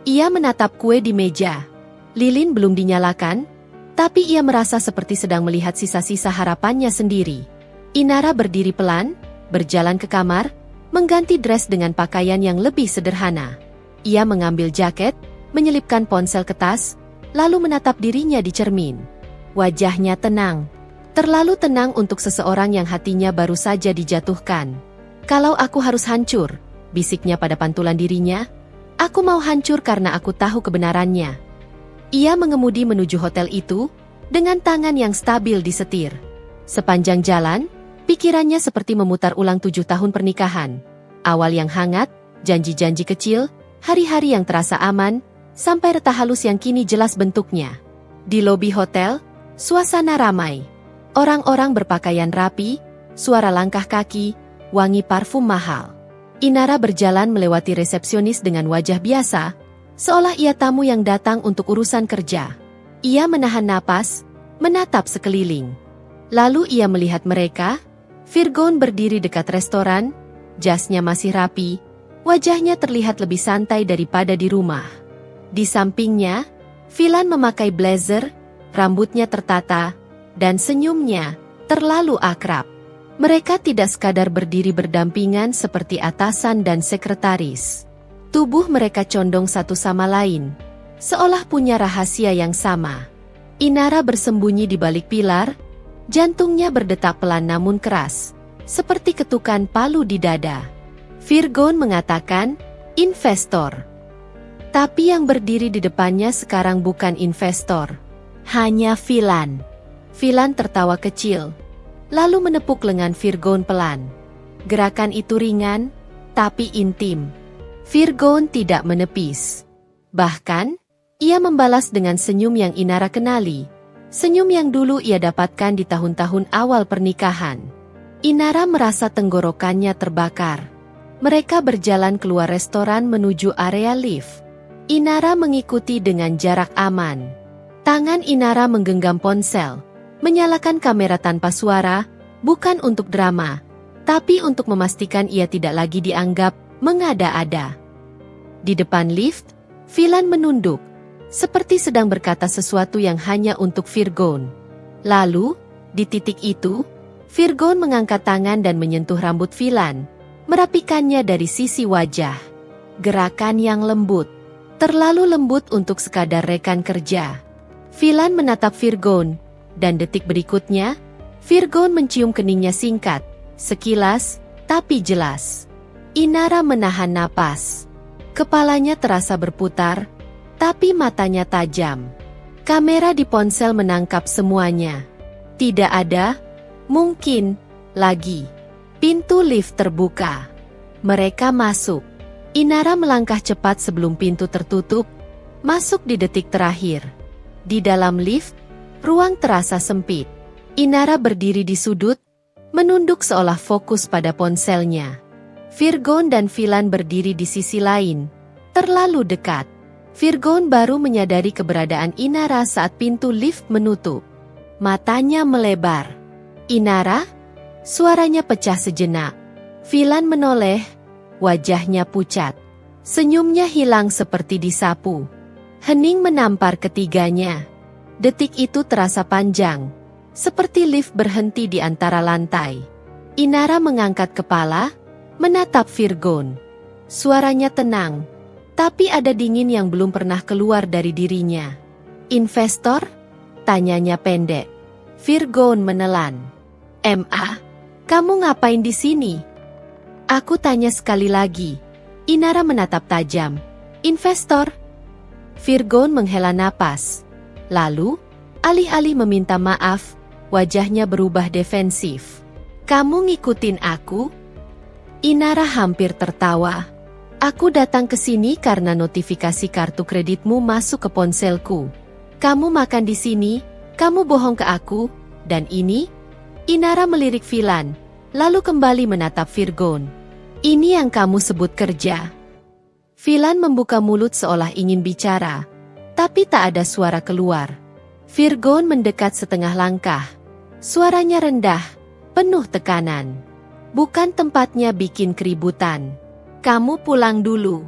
Ia menatap kue di meja. Lilin belum dinyalakan, tapi ia merasa seperti sedang melihat sisa-sisa harapannya sendiri. Inara berdiri pelan, berjalan ke kamar, mengganti dress dengan pakaian yang lebih sederhana. Ia mengambil jaket, menyelipkan ponsel ke tas, lalu menatap dirinya di cermin. Wajahnya tenang. Terlalu tenang untuk seseorang yang hatinya baru saja dijatuhkan. Kalau aku harus hancur, bisiknya pada pantulan dirinya, aku mau hancur karena aku tahu kebenarannya. Ia mengemudi menuju hotel itu, dengan tangan yang stabil di setir. Sepanjang jalan, pikirannya seperti memutar ulang 7 tahun pernikahan. Awal yang hangat, janji-janji kecil, hari-hari yang terasa aman, sampai retak halus yang kini jelas bentuknya. Di lobi hotel, suasana ramai. Orang-orang berpakaian rapi, suara langkah kaki, wangi parfum mahal. Inara berjalan melewati resepsionis dengan wajah biasa, seolah ia tamu yang datang untuk urusan kerja. Ia menahan napas, menatap sekeliling. Lalu ia melihat mereka. Virgon berdiri dekat restoran, jasnya masih rapi, wajahnya terlihat lebih santai daripada di rumah. Di sampingnya, Philan memakai blazer, rambutnya tertata, dan senyumnya terlalu akrab. Mereka tidak sekadar berdiri berdampingan seperti atasan dan sekretaris. Tubuh mereka condong satu sama lain, seolah punya rahasia yang sama. Inara bersembunyi di balik pilar, jantungnya berdetak pelan namun keras, seperti ketukan palu di dada. Virgon mengatakan, investor. Tapi yang berdiri di depannya sekarang bukan investor, hanya Philan. Philan tertawa kecil, lalu menepuk lengan Virgon pelan. Gerakan itu ringan, tapi intim. Virgon tidak menepis. Bahkan, ia membalas dengan senyum yang Inara kenali. Senyum yang dulu ia dapatkan di tahun-tahun awal pernikahan. Inara merasa tenggorokannya terbakar. Mereka berjalan keluar restoran menuju area lift. Inara mengikuti dengan jarak aman. Tangan Inara menggenggam ponsel, menyalakan kamera tanpa suara, bukan untuk drama, tapi untuk memastikan ia tidak lagi dianggap mengada-ada. Di depan lift, Philan menunduk, seperti sedang berkata sesuatu yang hanya untuk Virgon. Lalu, di titik itu, Virgon mengangkat tangan dan menyentuh rambut Philan, merapikannya dari sisi wajah. Gerakan yang lembut, terlalu lembut untuk sekadar rekan kerja. Philan menatap Virgon, dan detik berikutnya, Virgon mencium keningnya singkat, sekilas, tapi jelas. Inara menahan napas. Kepalanya terasa berputar, tapi matanya tajam. Kamera di ponsel menangkap semuanya. Tidak ada, mungkin, lagi. Pintu lift terbuka. Mereka masuk. Inara melangkah cepat sebelum pintu tertutup, masuk di detik terakhir. Di dalam lift, ruang terasa sempit. Inara berdiri di sudut, menunduk seolah fokus pada ponselnya. Virgon dan Philan berdiri di sisi lain, terlalu dekat. Virgon baru menyadari keberadaan Inara saat pintu lift menutup. Matanya melebar. Inara? Suaranya pecah sejenak. Philan menoleh, wajahnya pucat. Senyumnya hilang seperti disapu. Hening menampar ketiganya. Detik itu terasa panjang, seperti lift berhenti di antara lantai. Inara mengangkat kepala, menatap Virgon. Suaranya tenang, tapi ada dingin yang belum pernah keluar dari dirinya. Investor? Tanyanya pendek. Virgon menelan. "Ma, kamu ngapain di sini?" "Aku tanya sekali lagi." Inara menatap tajam. "Investor?" Virgon menghela napas. Lalu, alih-alih meminta maaf, wajahnya berubah defensif. "Kamu ngikutin aku?" Inara hampir tertawa. "Aku datang ke sini karena notifikasi kartu kreditmu masuk ke ponselku. Kamu makan di sini, kamu bohong ke aku, dan ini?" Inara melirik Philan, lalu kembali menatap Virgon. "Ini yang kamu sebut kerja?" Philan membuka mulut seolah ingin bicara, tapi tak ada suara keluar. Virgon mendekat setengah langkah. Suaranya rendah, penuh tekanan. Bukan tempatnya bikin keributan. Kamu pulang dulu.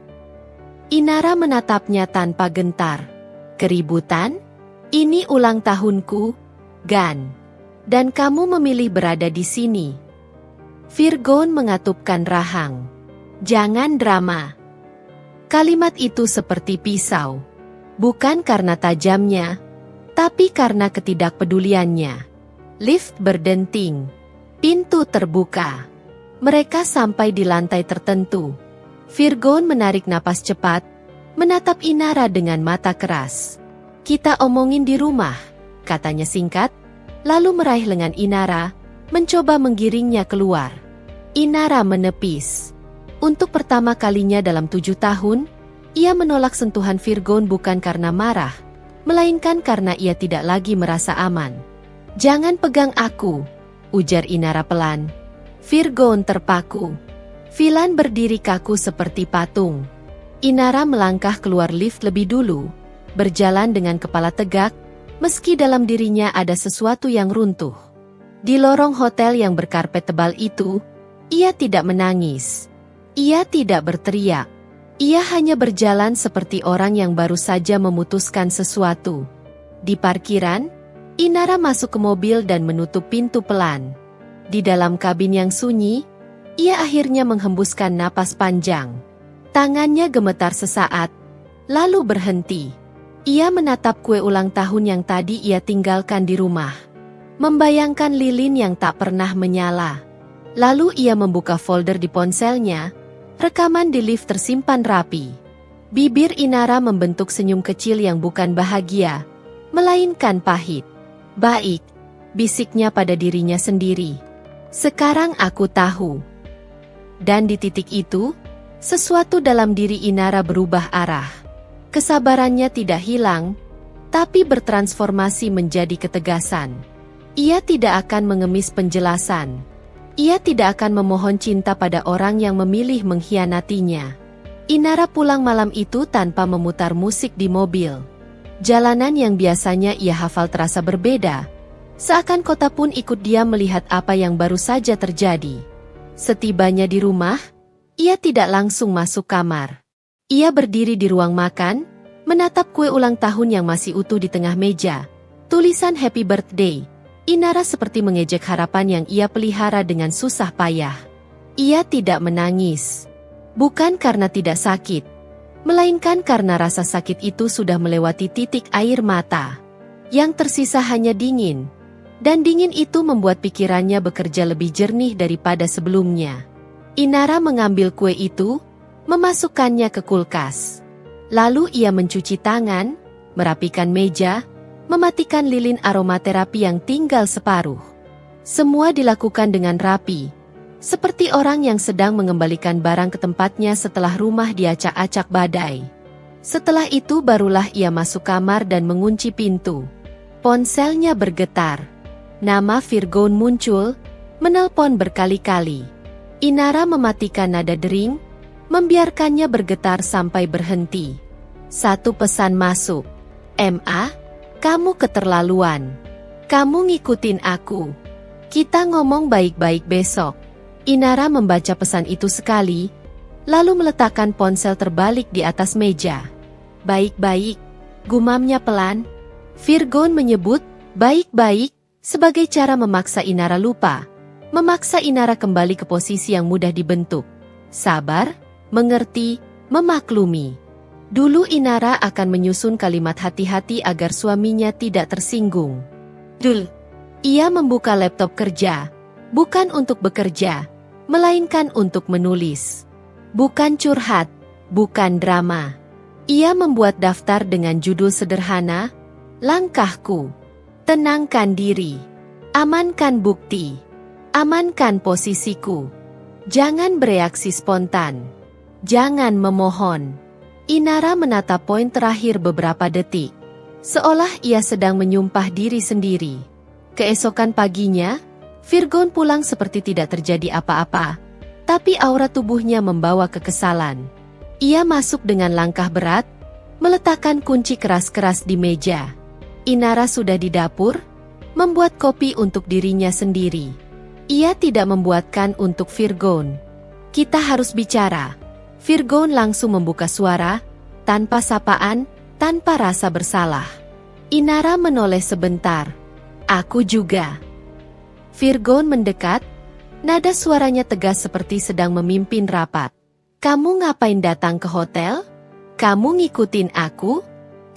Inara menatapnya tanpa gentar. Keributan? Ini ulang tahunku, Gan. Dan kamu memilih berada di sini. Virgon mengatupkan rahang. Jangan drama. Kalimat itu seperti pisau. Bukan karena tajamnya, tapi karena ketidakpeduliannya. Lift berdenting. Pintu terbuka. Mereka sampai di lantai tertentu. Virgon menarik napas cepat, menatap Inara dengan mata keras. Kita omongin di rumah, katanya singkat, lalu meraih lengan Inara, mencoba menggiringnya keluar. Inara menepis. Untuk pertama kalinya dalam 7 tahun, ia menolak sentuhan Virgon bukan karena marah, melainkan karena ia tidak lagi merasa aman. Jangan pegang aku, ujar Inara pelan. Virgon terpaku. Vilan berdiri kaku seperti patung. Inara melangkah keluar lift lebih dulu, berjalan dengan kepala tegak, meski dalam dirinya ada sesuatu yang runtuh. Di lorong hotel yang berkarpet tebal itu, ia tidak menangis. Ia tidak berteriak. Ia hanya berjalan seperti orang yang baru saja memutuskan sesuatu. Di parkiran, Inara masuk ke mobil dan menutup pintu pelan. Di dalam kabin yang sunyi, ia akhirnya menghembuskan napas panjang. Tangannya gemetar sesaat, lalu berhenti. Ia menatap kue ulang tahun yang tadi ia tinggalkan di rumah. Membayangkan lilin yang tak pernah menyala. Lalu ia membuka folder di ponselnya, rekaman di lift tersimpan rapi. Bibir Inara membentuk senyum kecil yang bukan bahagia, melainkan pahit. Baik, bisiknya pada dirinya sendiri. Sekarang aku tahu. Dan di titik itu, sesuatu dalam diri Inara berubah arah. Kesabarannya tidak hilang, tapi bertransformasi menjadi ketegasan. Ia tidak akan mengemis penjelasan. Ia tidak akan memohon cinta pada orang yang memilih mengkhianatinya. Inara pulang malam itu tanpa memutar musik di mobil. Jalanan yang biasanya ia hafal terasa berbeda. Seakan kota pun ikut diam melihat apa yang baru saja terjadi. Setibanya di rumah, ia tidak langsung masuk kamar. Ia berdiri di ruang makan, menatap kue ulang tahun yang masih utuh di tengah meja. Tulisan Happy Birthday. Inara seperti mengejek harapan yang ia pelihara dengan susah payah. Ia tidak menangis. Bukan karena tidak sakit, melainkan karena rasa sakit itu sudah melewati titik air mata. Yang tersisa hanya dingin. Dan dingin itu membuat pikirannya bekerja lebih jernih daripada sebelumnya. Inara mengambil kue itu, memasukkannya ke kulkas. Lalu ia mencuci tangan, merapikan meja, mematikan lilin aromaterapi yang tinggal separuh. Semua dilakukan dengan rapi, seperti orang yang sedang mengembalikan barang ke tempatnya setelah rumah diacak-acak badai. Setelah itu barulah ia masuk kamar dan mengunci pintu. Ponselnya bergetar. Nama Virgon muncul, menelpon berkali-kali. Inara mematikan nada dering, membiarkannya bergetar sampai berhenti. Satu pesan masuk. "Ma, kamu keterlaluan. Kamu ngikutin aku. Kita ngomong baik-baik besok." Inara membaca pesan itu sekali, lalu meletakkan ponsel terbalik di atas meja. "Baik-baik," gumamnya pelan. Virgon menyebut "baik-baik" sebagai cara memaksa Inara lupa, memaksa Inara kembali ke posisi yang mudah dibentuk. Sabar, mengerti, memaklumi. Dulu Inara akan menyusun kalimat hati-hati agar suaminya tidak tersinggung. Ia membuka laptop kerja, bukan untuk bekerja, melainkan untuk menulis. Bukan curhat, bukan drama. Ia membuat daftar dengan judul sederhana, "Langkahku." Tenangkan diri. Amankan bukti. Amankan posisiku. Jangan bereaksi spontan. Jangan memohon. Inara menatap poin terakhir beberapa detik. Seolah ia sedang menyumpah diri sendiri. Keesokan paginya, Virgon pulang seperti tidak terjadi apa-apa. Tapi aura tubuhnya membawa kekesalan. Ia masuk dengan langkah berat, meletakkan kunci keras-keras di meja. Inara sudah di dapur, membuat kopi untuk dirinya sendiri. Ia tidak membuatkan untuk Virgon. Kita harus bicara. Virgon langsung membuka suara, tanpa sapaan, tanpa rasa bersalah. Inara menoleh sebentar. Aku juga. Virgon mendekat, nada suaranya tegas seperti sedang memimpin rapat. Kamu ngapain datang ke hotel? Kamu ngikutin aku?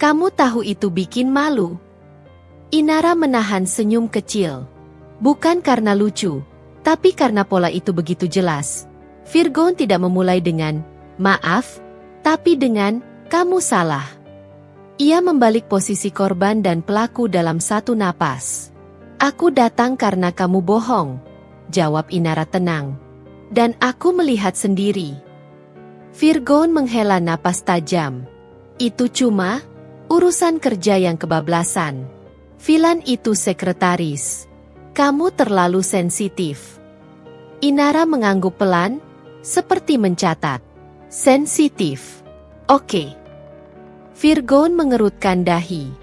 Kamu tahu itu bikin malu. Inara menahan senyum kecil. Bukan karena lucu, tapi karena pola itu begitu jelas. Virgon tidak memulai dengan, maaf, tapi dengan, kamu salah. Ia membalik posisi korban dan pelaku dalam satu napas. Aku datang karena kamu bohong, jawab Inara tenang. Dan aku melihat sendiri. Virgon menghela napas tajam. Itu cuma urusan kerja yang kebablasan. Vilan itu sekretaris. Kamu terlalu sensitif. Inara mengangguk pelan, seperti mencatat. Sensitif. Oke. Virgon mengerutkan dahi.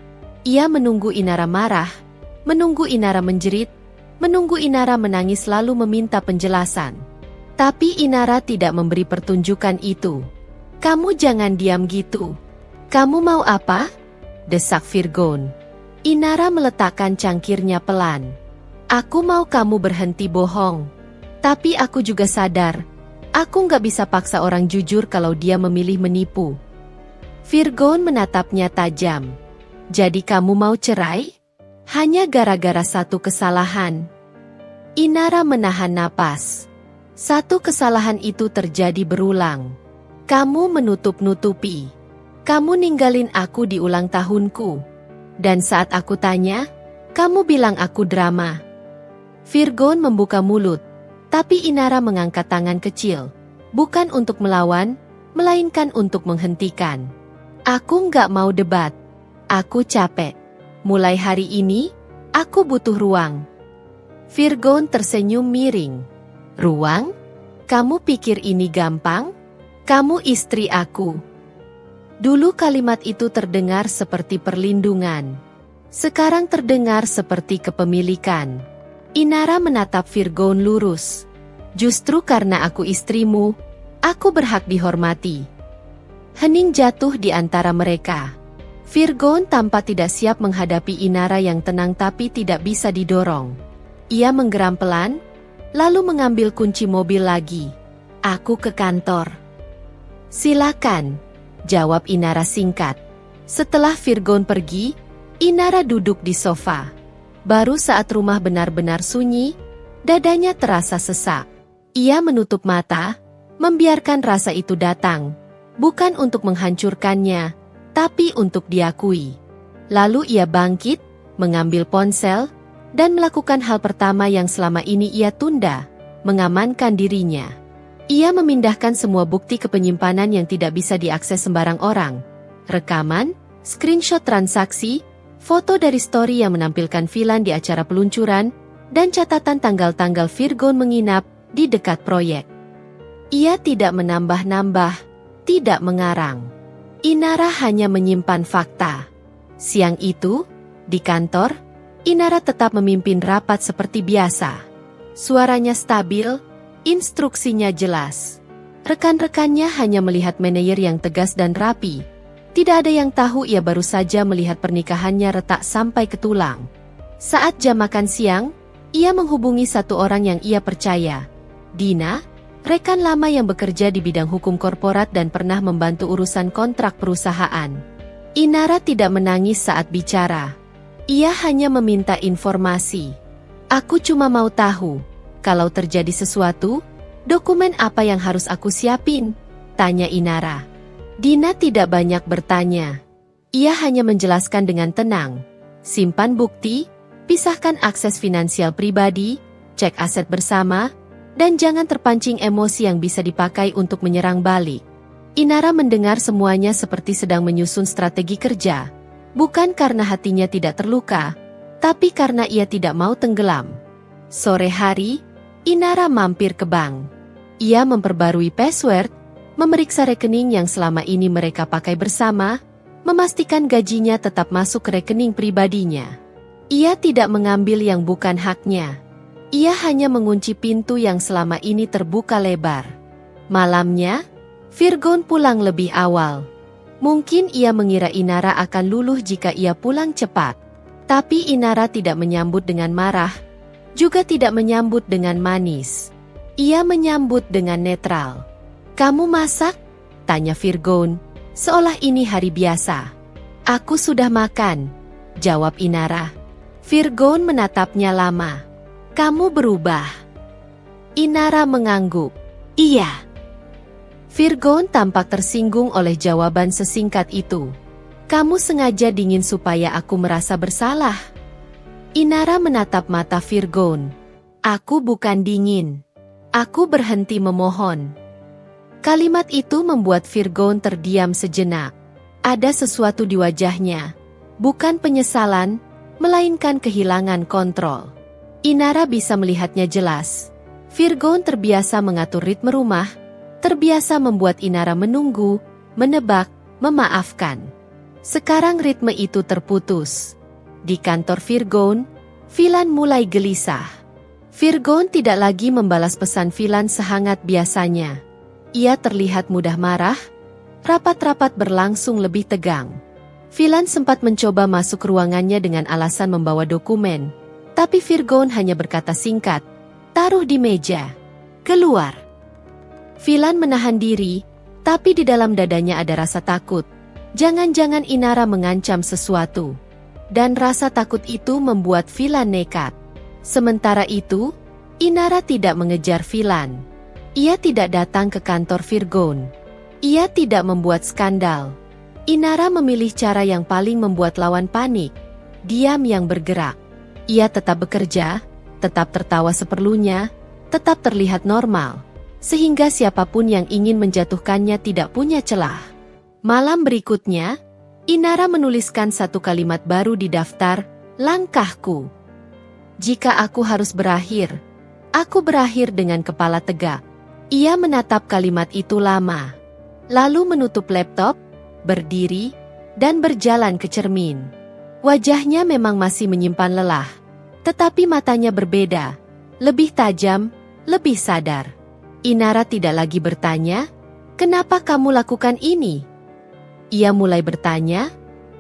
Ia menunggu Inara marah, menunggu Inara menjerit, menunggu Inara menangis lalu meminta penjelasan. Tapi Inara tidak memberi pertunjukan itu. Kamu jangan diam gitu. Kamu mau apa? Desak Virgon. Inara meletakkan cangkirnya pelan. Aku mau kamu berhenti bohong. Tapi aku juga sadar, aku nggak bisa paksa orang jujur kalau dia memilih menipu. Virgon menatapnya tajam. Jadi kamu mau cerai? Hanya gara-gara satu kesalahan. Inara menahan napas. Satu kesalahan itu terjadi berulang. Kamu menutup-nutupi. Kamu ninggalin aku di ulang tahunku. Dan saat aku tanya, kamu bilang aku drama. Virgon membuka mulut, tapi Inara mengangkat tangan kecil. Bukan untuk melawan, melainkan untuk menghentikan. Aku nggak mau debat. Aku capek. Mulai hari ini, aku butuh ruang. Virgon tersenyum miring. Ruang? Kamu pikir ini gampang? Kamu istri aku. Dulu kalimat itu terdengar seperti perlindungan. Sekarang terdengar seperti kepemilikan. Inara menatap Virgon lurus. Justru karena aku istrimu, aku berhak dihormati. Hening jatuh di antara mereka. Virgon tampak tidak siap menghadapi Inara yang tenang tapi tidak bisa didorong. Ia menggeram pelan, lalu mengambil kunci mobil lagi. Aku ke kantor. Silakan, jawab Inara singkat. Setelah Virgon pergi, Inara duduk di sofa. Baru saat rumah benar-benar sunyi, dadanya terasa sesak. Ia menutup mata, membiarkan rasa itu datang. Bukan untuk menghancurkannya, tapi untuk diakui. Lalu ia bangkit, mengambil ponsel, dan melakukan hal pertama yang selama ini ia tunda, mengamankan dirinya. Ia memindahkan semua bukti ke penyimpanan yang tidak bisa diakses sembarang orang. Rekaman, screenshot transaksi, foto dari story yang menampilkan Vilan di acara peluncuran, dan catatan tanggal-tanggal Virgon menginap di dekat proyek. Ia tidak menambah-nambah, tidak mengarang. Inara hanya menyimpan fakta. Siang itu, di kantor, Inara tetap memimpin rapat seperti biasa. Suaranya stabil, instruksinya jelas. Rekan-rekannya hanya melihat manajer yang tegas dan rapi. Tidak ada yang tahu ia baru saja melihat pernikahannya retak sampai ke tulang. Saat jam makan siang, ia menghubungi satu orang yang ia percaya. Dina, rekan lama yang bekerja di bidang hukum korporat dan pernah membantu urusan kontrak perusahaan. Inara tidak menangis saat bicara. Ia hanya meminta informasi. Aku cuma mau tahu, kalau terjadi sesuatu, dokumen apa yang harus aku siapin? Tanya Inara. Dina tidak banyak bertanya. Ia hanya menjelaskan dengan tenang. Simpan bukti, pisahkan akses finansial pribadi, cek aset bersama, dan jangan terpancing emosi yang bisa dipakai untuk menyerang balik. Inara mendengar semuanya seperti sedang menyusun strategi kerja. Bukan karena hatinya tidak terluka, tapi karena ia tidak mau tenggelam. Sore hari, Inara mampir ke bank. Ia memperbarui password, memeriksa rekening yang selama ini mereka pakai bersama, memastikan gajinya tetap masuk ke rekening pribadinya. Ia tidak mengambil yang bukan haknya. Ia hanya mengunci pintu yang selama ini terbuka lebar. Malamnya, Virgon pulang lebih awal. Mungkin ia mengira Inara akan luluh jika ia pulang cepat. Tapi Inara tidak menyambut dengan marah, juga tidak menyambut dengan manis. Ia menyambut dengan netral. "Kamu masak?" tanya Virgon, seolah ini hari biasa. "Aku sudah makan," jawab Inara. Virgon menatapnya lama. "Kamu berubah." Inara mengangguk. "Iya." Virgon tampak tersinggung oleh jawaban sesingkat itu. "Kamu sengaja dingin supaya aku merasa bersalah." Inara menatap mata Virgon. "Aku bukan dingin. Aku berhenti memohon." Kalimat itu membuat Virgon terdiam sejenak. Ada sesuatu di wajahnya. Bukan penyesalan, melainkan kehilangan kontrol. Inara bisa melihatnya jelas. Virgon terbiasa mengatur ritme rumah, terbiasa membuat Inara menunggu, menebak, memaafkan. Sekarang ritme itu terputus. Di kantor Virgon, Philan mulai gelisah. Virgon tidak lagi membalas pesan Philan sehangat biasanya. Ia terlihat mudah marah, rapat-rapat berlangsung lebih tegang. Philan sempat mencoba masuk ruangannya dengan alasan membawa dokumen, tapi Virgon hanya berkata singkat, "Taruh di meja. Keluar." Philan menahan diri, tapi di dalam dadanya ada rasa takut. Jangan-jangan Inara mengancam sesuatu. Dan rasa takut itu membuat Philan nekat. Sementara itu, Inara tidak mengejar Philan. Ia tidak datang ke kantor Virgon. Ia tidak membuat skandal. Inara memilih cara yang paling membuat lawan panik. Diam yang bergerak. Ia tetap bekerja, tetap tertawa seperlunya, tetap terlihat normal. Sehingga siapapun yang ingin menjatuhkannya tidak punya celah. Malam berikutnya, Inara menuliskan satu kalimat baru di daftar, "Langkahku. Jika aku harus berakhir, aku berakhir dengan kepala tegak." Ia menatap kalimat itu lama, lalu menutup laptop, berdiri, dan berjalan ke cermin. Wajahnya memang masih menyimpan lelah, tetapi matanya berbeda, lebih tajam, lebih sadar. Inara tidak lagi bertanya, "Kenapa kamu lakukan ini?" Ia mulai bertanya,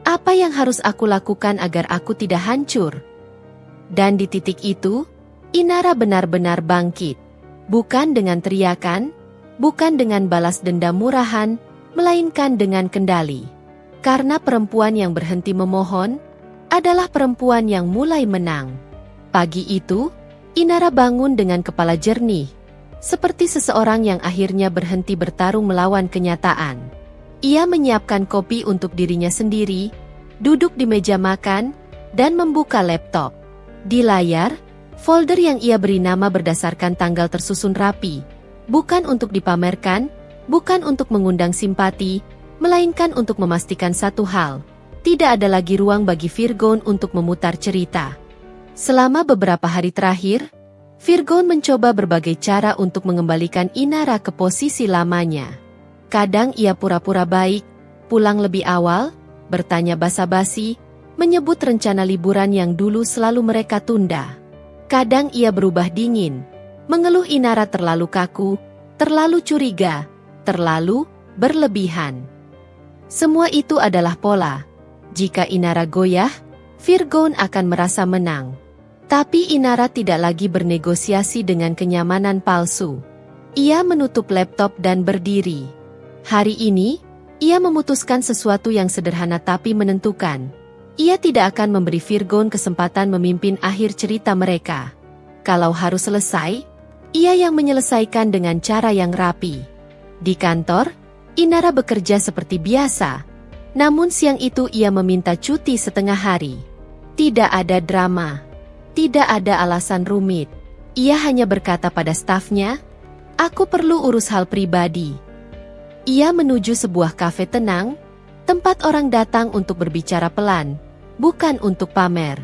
"Apa yang harus aku lakukan agar aku tidak hancur?" Dan di titik itu, Inara benar-benar bangkit. Bukan dengan teriakan, bukan dengan balas dendam murahan, melainkan dengan kendali. Karena perempuan yang berhenti memohon adalah perempuan yang mulai menang. Pagi itu, Inara bangun dengan kepala jernih, seperti seseorang yang akhirnya berhenti bertarung melawan kenyataan. Ia menyiapkan kopi untuk dirinya sendiri, duduk di meja makan, dan membuka laptop. Di layar, folder yang ia beri nama berdasarkan tanggal tersusun rapi, bukan untuk dipamerkan, bukan untuk mengundang simpati, melainkan untuk memastikan satu hal, tidak ada lagi ruang bagi Virgon untuk memutar cerita. Selama beberapa hari terakhir, Virgon mencoba berbagai cara untuk mengembalikan Inara ke posisi lamanya. Kadang ia pura-pura baik, pulang lebih awal, bertanya basa-basi, menyebut rencana liburan yang dulu selalu mereka tunda. Kadang ia berubah dingin, mengeluh Inara terlalu kaku, terlalu curiga, terlalu berlebihan. Semua itu adalah pola. Jika Inara goyah, Virgon akan merasa menang. Tapi Inara tidak lagi bernegosiasi dengan kenyamanan palsu. Ia menutup laptop dan berdiri. Hari ini, ia memutuskan sesuatu yang sederhana tapi menentukan. Ia tidak akan memberi Virgon kesempatan memimpin akhir cerita mereka. Kalau harus selesai, ia yang menyelesaikan dengan cara yang rapi. Di kantor, Inara bekerja seperti biasa. Namun siang itu ia meminta cuti setengah hari. Tidak ada drama. Tidak ada alasan rumit. Ia hanya berkata pada stafnya, "Aku perlu urus hal pribadi." Ia menuju sebuah kafe tenang, tempat orang datang untuk berbicara pelan, bukan untuk pamer.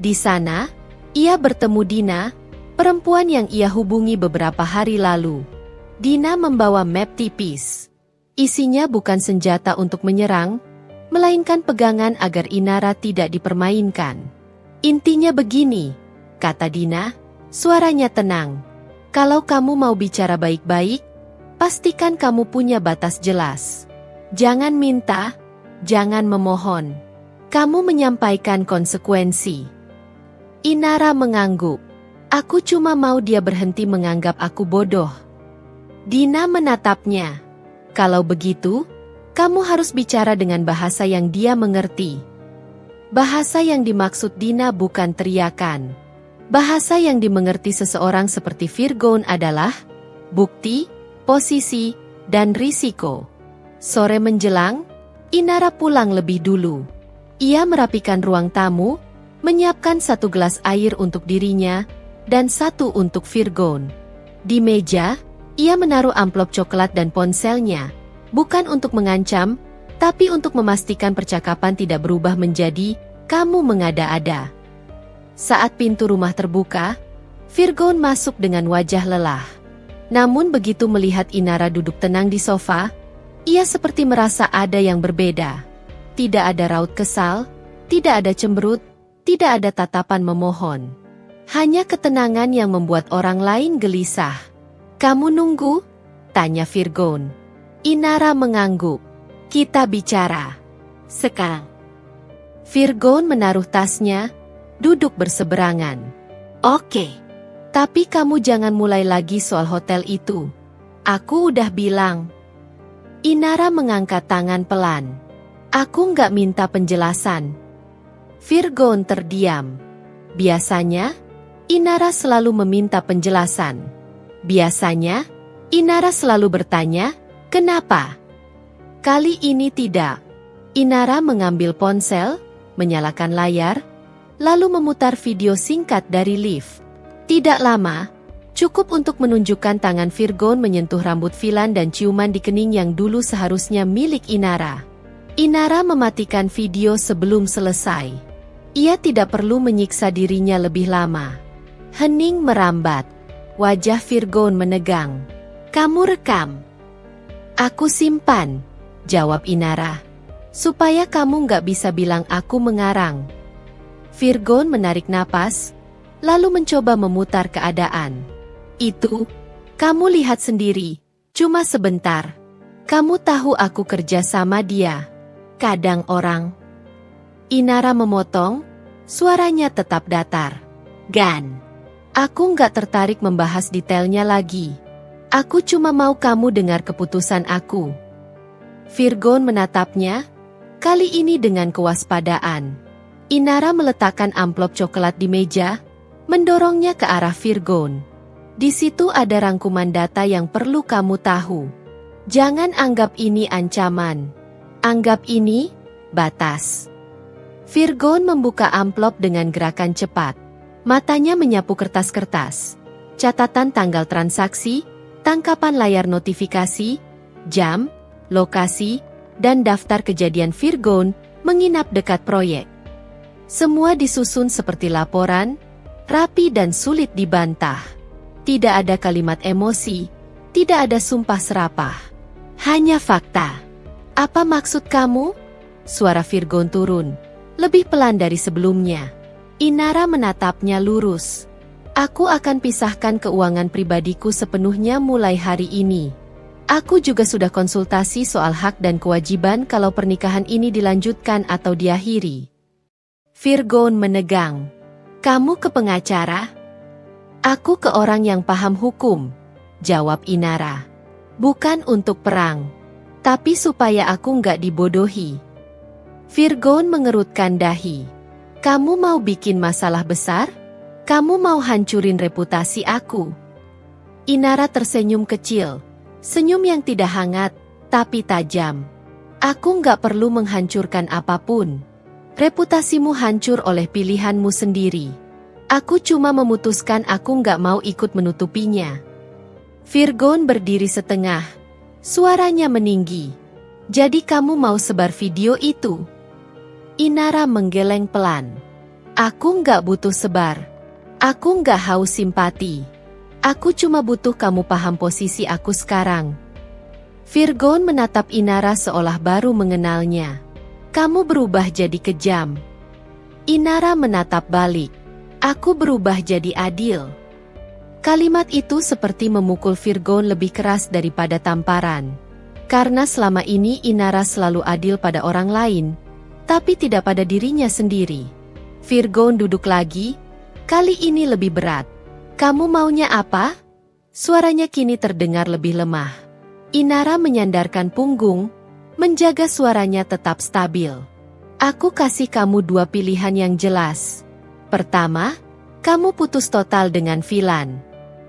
Di sana, ia bertemu Dina, perempuan yang ia hubungi beberapa hari lalu. Dina membawa map tipis. Isinya bukan senjata untuk menyerang, melainkan pegangan agar Inara tidak dipermainkan. "Intinya begini," kata Dina, Suaranya tenang. Kalau kamu mau bicara baik-baik, pastikan kamu punya batas jelas. Jangan minta, jangan memohon. Kamu menyampaikan konsekuensi. Inara mengangguk. Aku cuma mau dia berhenti menganggap aku bodoh. Dina menatapnya. Kalau begitu, kamu harus bicara dengan bahasa yang dia mengerti. Bahasa yang dimaksud Dina bukan teriakan. Bahasa yang dimengerti seseorang seperti Virgon adalah bukti, posisi, dan risiko. Sore menjelang, Inara pulang lebih dulu. Ia merapikan ruang tamu, menyiapkan 1 gelas air untuk dirinya, dan 1 untuk Virgon. Di meja, ia menaruh amplop coklat dan ponselnya, bukan untuk mengancam, tapi untuk memastikan percakapan tidak berubah menjadi, "Kamu mengada-ada." Saat pintu rumah terbuka, Virgon masuk dengan wajah lelah. Namun begitu melihat Inara duduk tenang di sofa, ia seperti merasa ada yang berbeda. Tidak ada raut kesal, tidak ada cemberut, tidak ada tatapan memohon. Hanya ketenangan yang membuat orang lain gelisah. "Kamu nunggu?" tanya Virgon. Inara mengangguk. "Kita bicara sekarang." Virgon menaruh tasnya, duduk berseberangan. "Oke. Tapi kamu jangan mulai lagi soal hotel itu. Aku udah bilang." Inara mengangkat tangan pelan. "Aku nggak minta penjelasan." Virgon terdiam. Biasanya, Inara selalu meminta penjelasan. Biasanya, Inara selalu bertanya, "Kenapa?" Kali ini tidak. Inara mengambil ponsel, menyalakan layar, lalu memutar video singkat dari lift. Tidak lama, cukup untuk menunjukkan tangan Virgon menyentuh rambut Vilan dan ciuman di kening yang dulu seharusnya milik Inara. Inara mematikan video sebelum selesai. Ia tidak perlu menyiksa dirinya lebih lama. Hening merambat. Wajah Virgon menegang. "Kamu rekam?" "Aku simpan," jawab Inara. "Supaya kamu nggak bisa bilang aku mengarang." Virgon menarik napas, lalu mencoba memutar keadaan. "Itu, kamu lihat sendiri, cuma sebentar. Kamu tahu aku kerja sama dia. Kadang orang..." Inara memotong, suaranya tetap datar. "Gan, aku nggak tertarik membahas detailnya lagi. Aku cuma mau kamu dengar keputusan aku." Virgon menatapnya, kali ini dengan kewaspadaan. Inara meletakkan amplop coklat di meja, mendorongnya ke arah Virgon. "Di situ ada rangkuman data yang perlu kamu tahu. Jangan anggap ini ancaman. Anggap ini batas." Virgon membuka amplop dengan gerakan cepat. Matanya menyapu kertas-kertas. Catatan tanggal transaksi, tangkapan layar notifikasi, jam, lokasi, dan daftar kejadian Virgon menginap dekat proyek. Semua disusun seperti laporan, rapi dan sulit dibantah. Tidak ada kalimat emosi, tidak ada sumpah serapah. Hanya fakta. "Apa maksud kamu?" Suara Virgon turun, lebih pelan dari sebelumnya. Inara menatapnya lurus. "Aku akan pisahkan keuangan pribadiku sepenuhnya mulai hari ini. Aku juga sudah konsultasi soal hak dan kewajiban kalau pernikahan ini dilanjutkan atau diakhiri." Virgon menegang. "Kamu ke pengacara?" "Aku ke orang yang paham hukum," jawab Inara. "Bukan untuk perang, tapi supaya aku nggak dibodohi." Virgon mengerutkan dahi. "Kamu mau bikin masalah besar? Kamu mau hancurin reputasi aku?" Inara tersenyum kecil. Senyum yang tidak hangat, tapi tajam. "Aku nggak perlu menghancurkan apapun. Reputasimu hancur oleh pilihanmu sendiri. Aku cuma memutuskan aku nggak mau ikut menutupinya." Virgon berdiri setengah. Suaranya meninggi. "Jadi kamu mau sebar video itu?" Inara menggeleng pelan. "Aku nggak butuh sebar. Aku nggak haus simpati. Aku cuma butuh kamu paham posisi aku sekarang." Virgon menatap Inara seolah baru mengenalnya. "Kamu berubah jadi kejam." Inara menatap balik. "Aku berubah jadi adil." Kalimat itu seperti memukul Virgon lebih keras daripada tamparan. Karena selama ini Inara selalu adil pada orang lain, tapi tidak pada dirinya sendiri. Virgon duduk lagi, kali ini lebih berat. Kamu maunya apa? Suaranya kini terdengar lebih lemah. Inara menyandarkan punggung, menjaga suaranya tetap stabil. Aku kasih kamu dua pilihan yang jelas. Pertama, kamu putus total dengan Philan.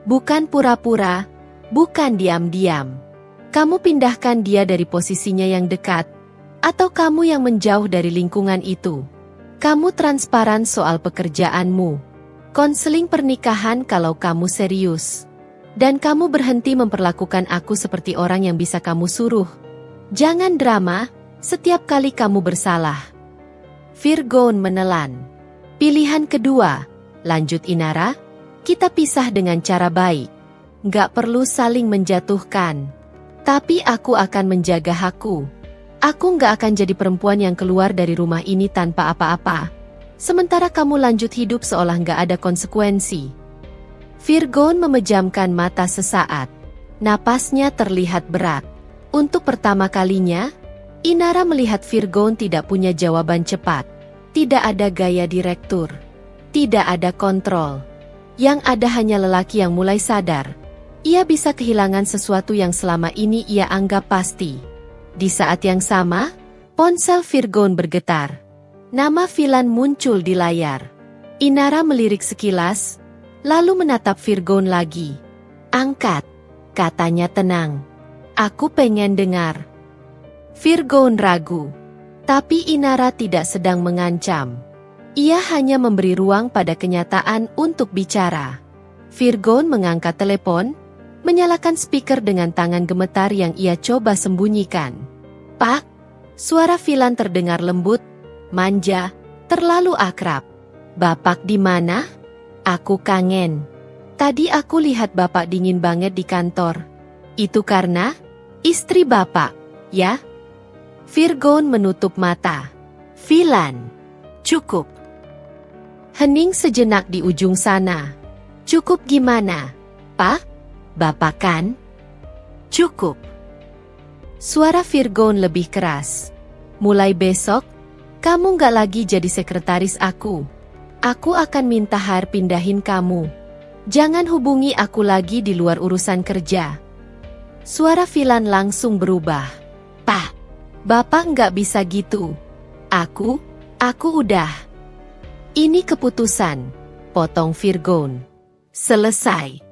Bukan pura-pura, bukan diam-diam. Kamu pindahkan dia dari posisinya yang dekat, atau kamu yang menjauh dari lingkungan itu. Kamu transparan soal pekerjaanmu. Konseling pernikahan kalau kamu serius. Dan kamu berhenti memperlakukan aku seperti orang yang bisa kamu suruh. Jangan drama, setiap kali kamu bersalah. Virgon menelan. Pilihan kedua, lanjut Inara, kita pisah dengan cara baik. Nggak perlu saling menjatuhkan. Tapi aku akan menjaga hakku. Aku nggak akan jadi perempuan yang keluar dari rumah ini tanpa apa-apa. Sementara kamu lanjut hidup seolah nggak ada konsekuensi. Virgon memejamkan mata sesaat. Napasnya terlihat berat. Untuk pertama kalinya, Inara melihat Virgon tidak punya jawaban cepat. Tidak ada gaya direktur. Tidak ada kontrol. Yang ada hanya lelaki yang mulai sadar. Ia bisa kehilangan sesuatu yang selama ini ia anggap pasti. Di saat yang sama, ponsel Virgon bergetar. Nama Philan muncul di layar. Inara melirik sekilas, lalu menatap Virgon lagi. Angkat, katanya tenang. Aku pengen dengar. Virgon ragu. Tapi Inara tidak sedang mengancam. Ia hanya memberi ruang pada kenyataan untuk bicara. Virgon mengangkat telepon, menyalakan speaker dengan tangan gemetar yang ia coba sembunyikan. Pak, suara Philan terdengar lembut, manja, terlalu akrab. Bapak di mana? Aku kangen. Tadi aku lihat Bapak dingin banget di kantor. Itu karena istri Bapak, ya? Virgon menutup mata. Philan, cukup. Hening sejenak di ujung sana. Cukup gimana, Pak? Bapak kan? Cukup. Suara Virgon lebih keras. Mulai besok, kamu nggak lagi jadi sekretaris aku. Aku akan minta Har pindahin kamu. Jangan hubungi aku lagi di luar urusan kerja. Suara Philan langsung berubah. Pak, Bapak nggak bisa gitu. Aku udah. Ini keputusan, potong Virgon. Selesai.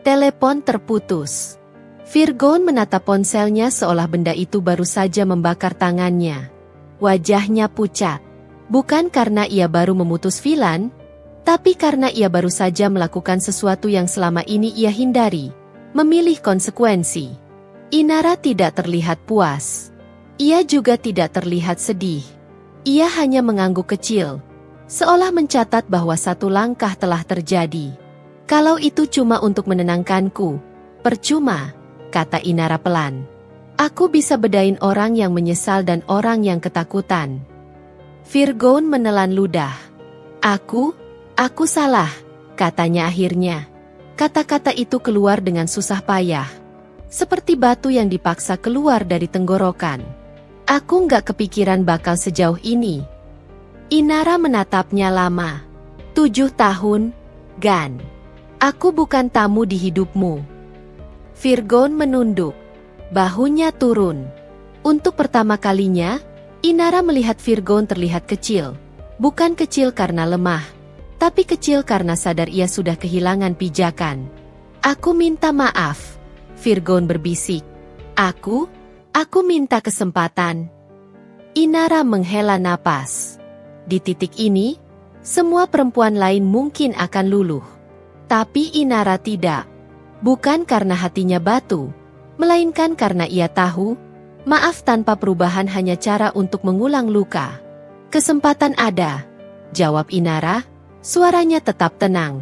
Telepon terputus. Virgon menatap ponselnya seolah benda itu baru saja membakar tangannya. Wajahnya pucat. Bukan karena ia baru memutus Philan, tapi karena ia baru saja melakukan sesuatu yang selama ini ia hindari. Memilih konsekuensi. Inara tidak terlihat puas. Ia juga tidak terlihat sedih. Ia hanya mengangguk kecil, seolah mencatat bahwa satu langkah telah terjadi. Kalau itu cuma untuk menenangkanku, percuma, kata Inara pelan. Aku bisa bedain orang yang menyesal dan orang yang ketakutan. Virgon menelan ludah. Aku salah, katanya akhirnya. Kata-kata itu keluar dengan susah payah. Seperti batu yang dipaksa keluar dari tenggorokan. Aku nggak kepikiran bakal sejauh ini. Inara menatapnya lama. 7 tahun, Gan. Aku bukan tamu di hidupmu. Virgon menunduk. Bahunya turun. Untuk pertama kalinya, Inara melihat Virgon terlihat kecil. Bukan kecil karena lemah, tapi kecil karena sadar ia sudah kehilangan pijakan. Aku minta maaf, Virgon berbisik. Aku minta kesempatan. Inara menghela napas. Di titik ini, semua perempuan lain mungkin akan luluh. Tapi Inara tidak. Bukan karena hatinya batu, melainkan karena ia tahu, maaf tanpa perubahan hanya cara untuk mengulang luka. Kesempatan ada, jawab Inara, suaranya tetap tenang.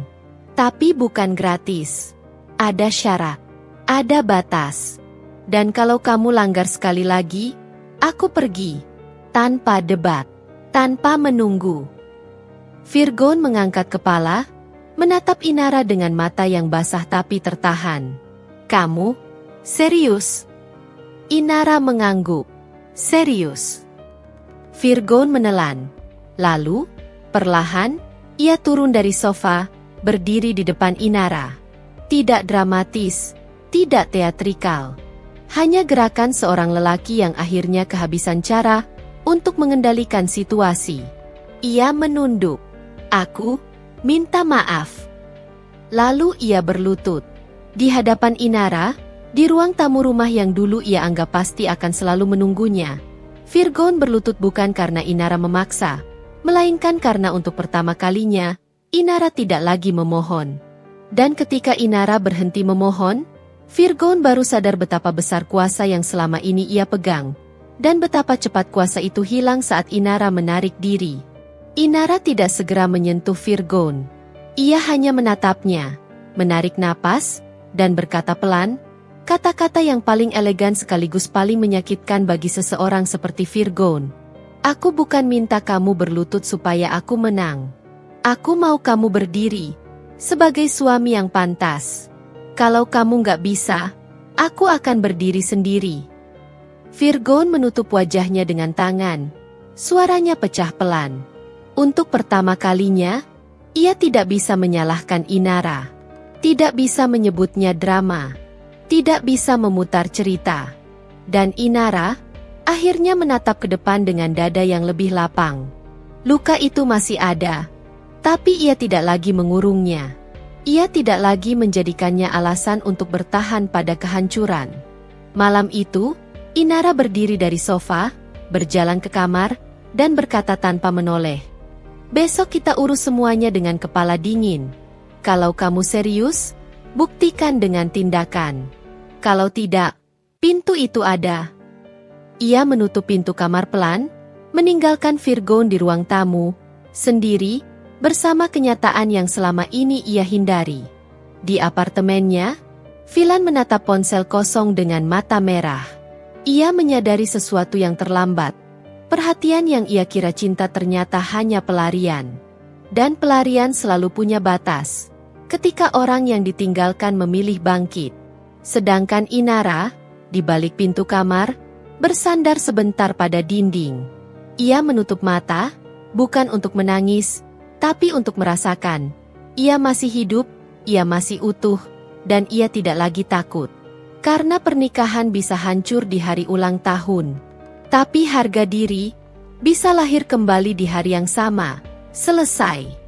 Tapi bukan gratis. Ada syarat, ada batas. Dan kalau kamu langgar sekali lagi, aku pergi. Tanpa debat, tanpa menunggu. Virgon mengangkat kepala, menatap Inara dengan mata yang basah tapi tertahan. "Kamu? Serius?" Inara mengangguk. "Serius." Virgon menelan. Lalu, perlahan, ia turun dari sofa, berdiri di depan Inara. Tidak dramatis, tidak teatrikal. Hanya gerakan seorang lelaki yang akhirnya kehabisan cara untuk mengendalikan situasi. Ia menunduk. "Aku minta maaf." Lalu ia berlutut. Di hadapan Inara, di ruang tamu rumah yang dulu ia anggap pasti akan selalu menunggunya. Virgon berlutut bukan karena Inara memaksa, melainkan karena untuk pertama kalinya, Inara tidak lagi memohon. Dan ketika Inara berhenti memohon, Virgon baru sadar betapa besar kuasa yang selama ini ia pegang, dan betapa cepat kuasa itu hilang saat Inara menarik diri. Inara tidak segera menyentuh Virgon. Ia hanya menatapnya, menarik napas, dan berkata pelan, kata-kata yang paling elegan sekaligus paling menyakitkan bagi seseorang seperti Virgon. "Aku bukan minta kamu berlutut supaya aku menang. Aku mau kamu berdiri, sebagai suami yang pantas. Kalau kamu nggak bisa, aku akan berdiri sendiri." Virgon menutup wajahnya dengan tangan. Suaranya pecah pelan. Untuk pertama kalinya, ia tidak bisa menyalahkan Inara. Tidak bisa menyebutnya drama. Tidak bisa memutar cerita. Dan Inara akhirnya menatap ke depan dengan dada yang lebih lapang. Luka itu masih ada, tapi ia tidak lagi mengurungnya. Ia tidak lagi menjadikannya alasan untuk bertahan pada kehancuran. Malam itu, Inara berdiri dari sofa, berjalan ke kamar, dan berkata tanpa menoleh, "Besok kita urus semuanya dengan kepala dingin. Kalau kamu serius, buktikan dengan tindakan. Kalau tidak, pintu itu ada." Ia menutup pintu kamar pelan, meninggalkan Virgon di ruang tamu, sendiri, bersama kenyataan yang selama ini ia hindari. Di apartemennya, Philan menatap ponsel kosong dengan mata merah. Ia menyadari sesuatu yang terlambat. Perhatian yang ia kira cinta ternyata hanya pelarian. Dan pelarian selalu punya batas. Ketika orang yang ditinggalkan memilih bangkit. Sedangkan Inara, di balik pintu kamar, bersandar sebentar pada dinding. Ia menutup mata, bukan untuk menangis, tapi untuk merasakan. Ia masih hidup, ia masih utuh, dan ia tidak lagi takut. Karena pernikahan bisa hancur di hari ulang tahun. Tapi harga diri bisa lahir kembali di hari yang sama. Selesai.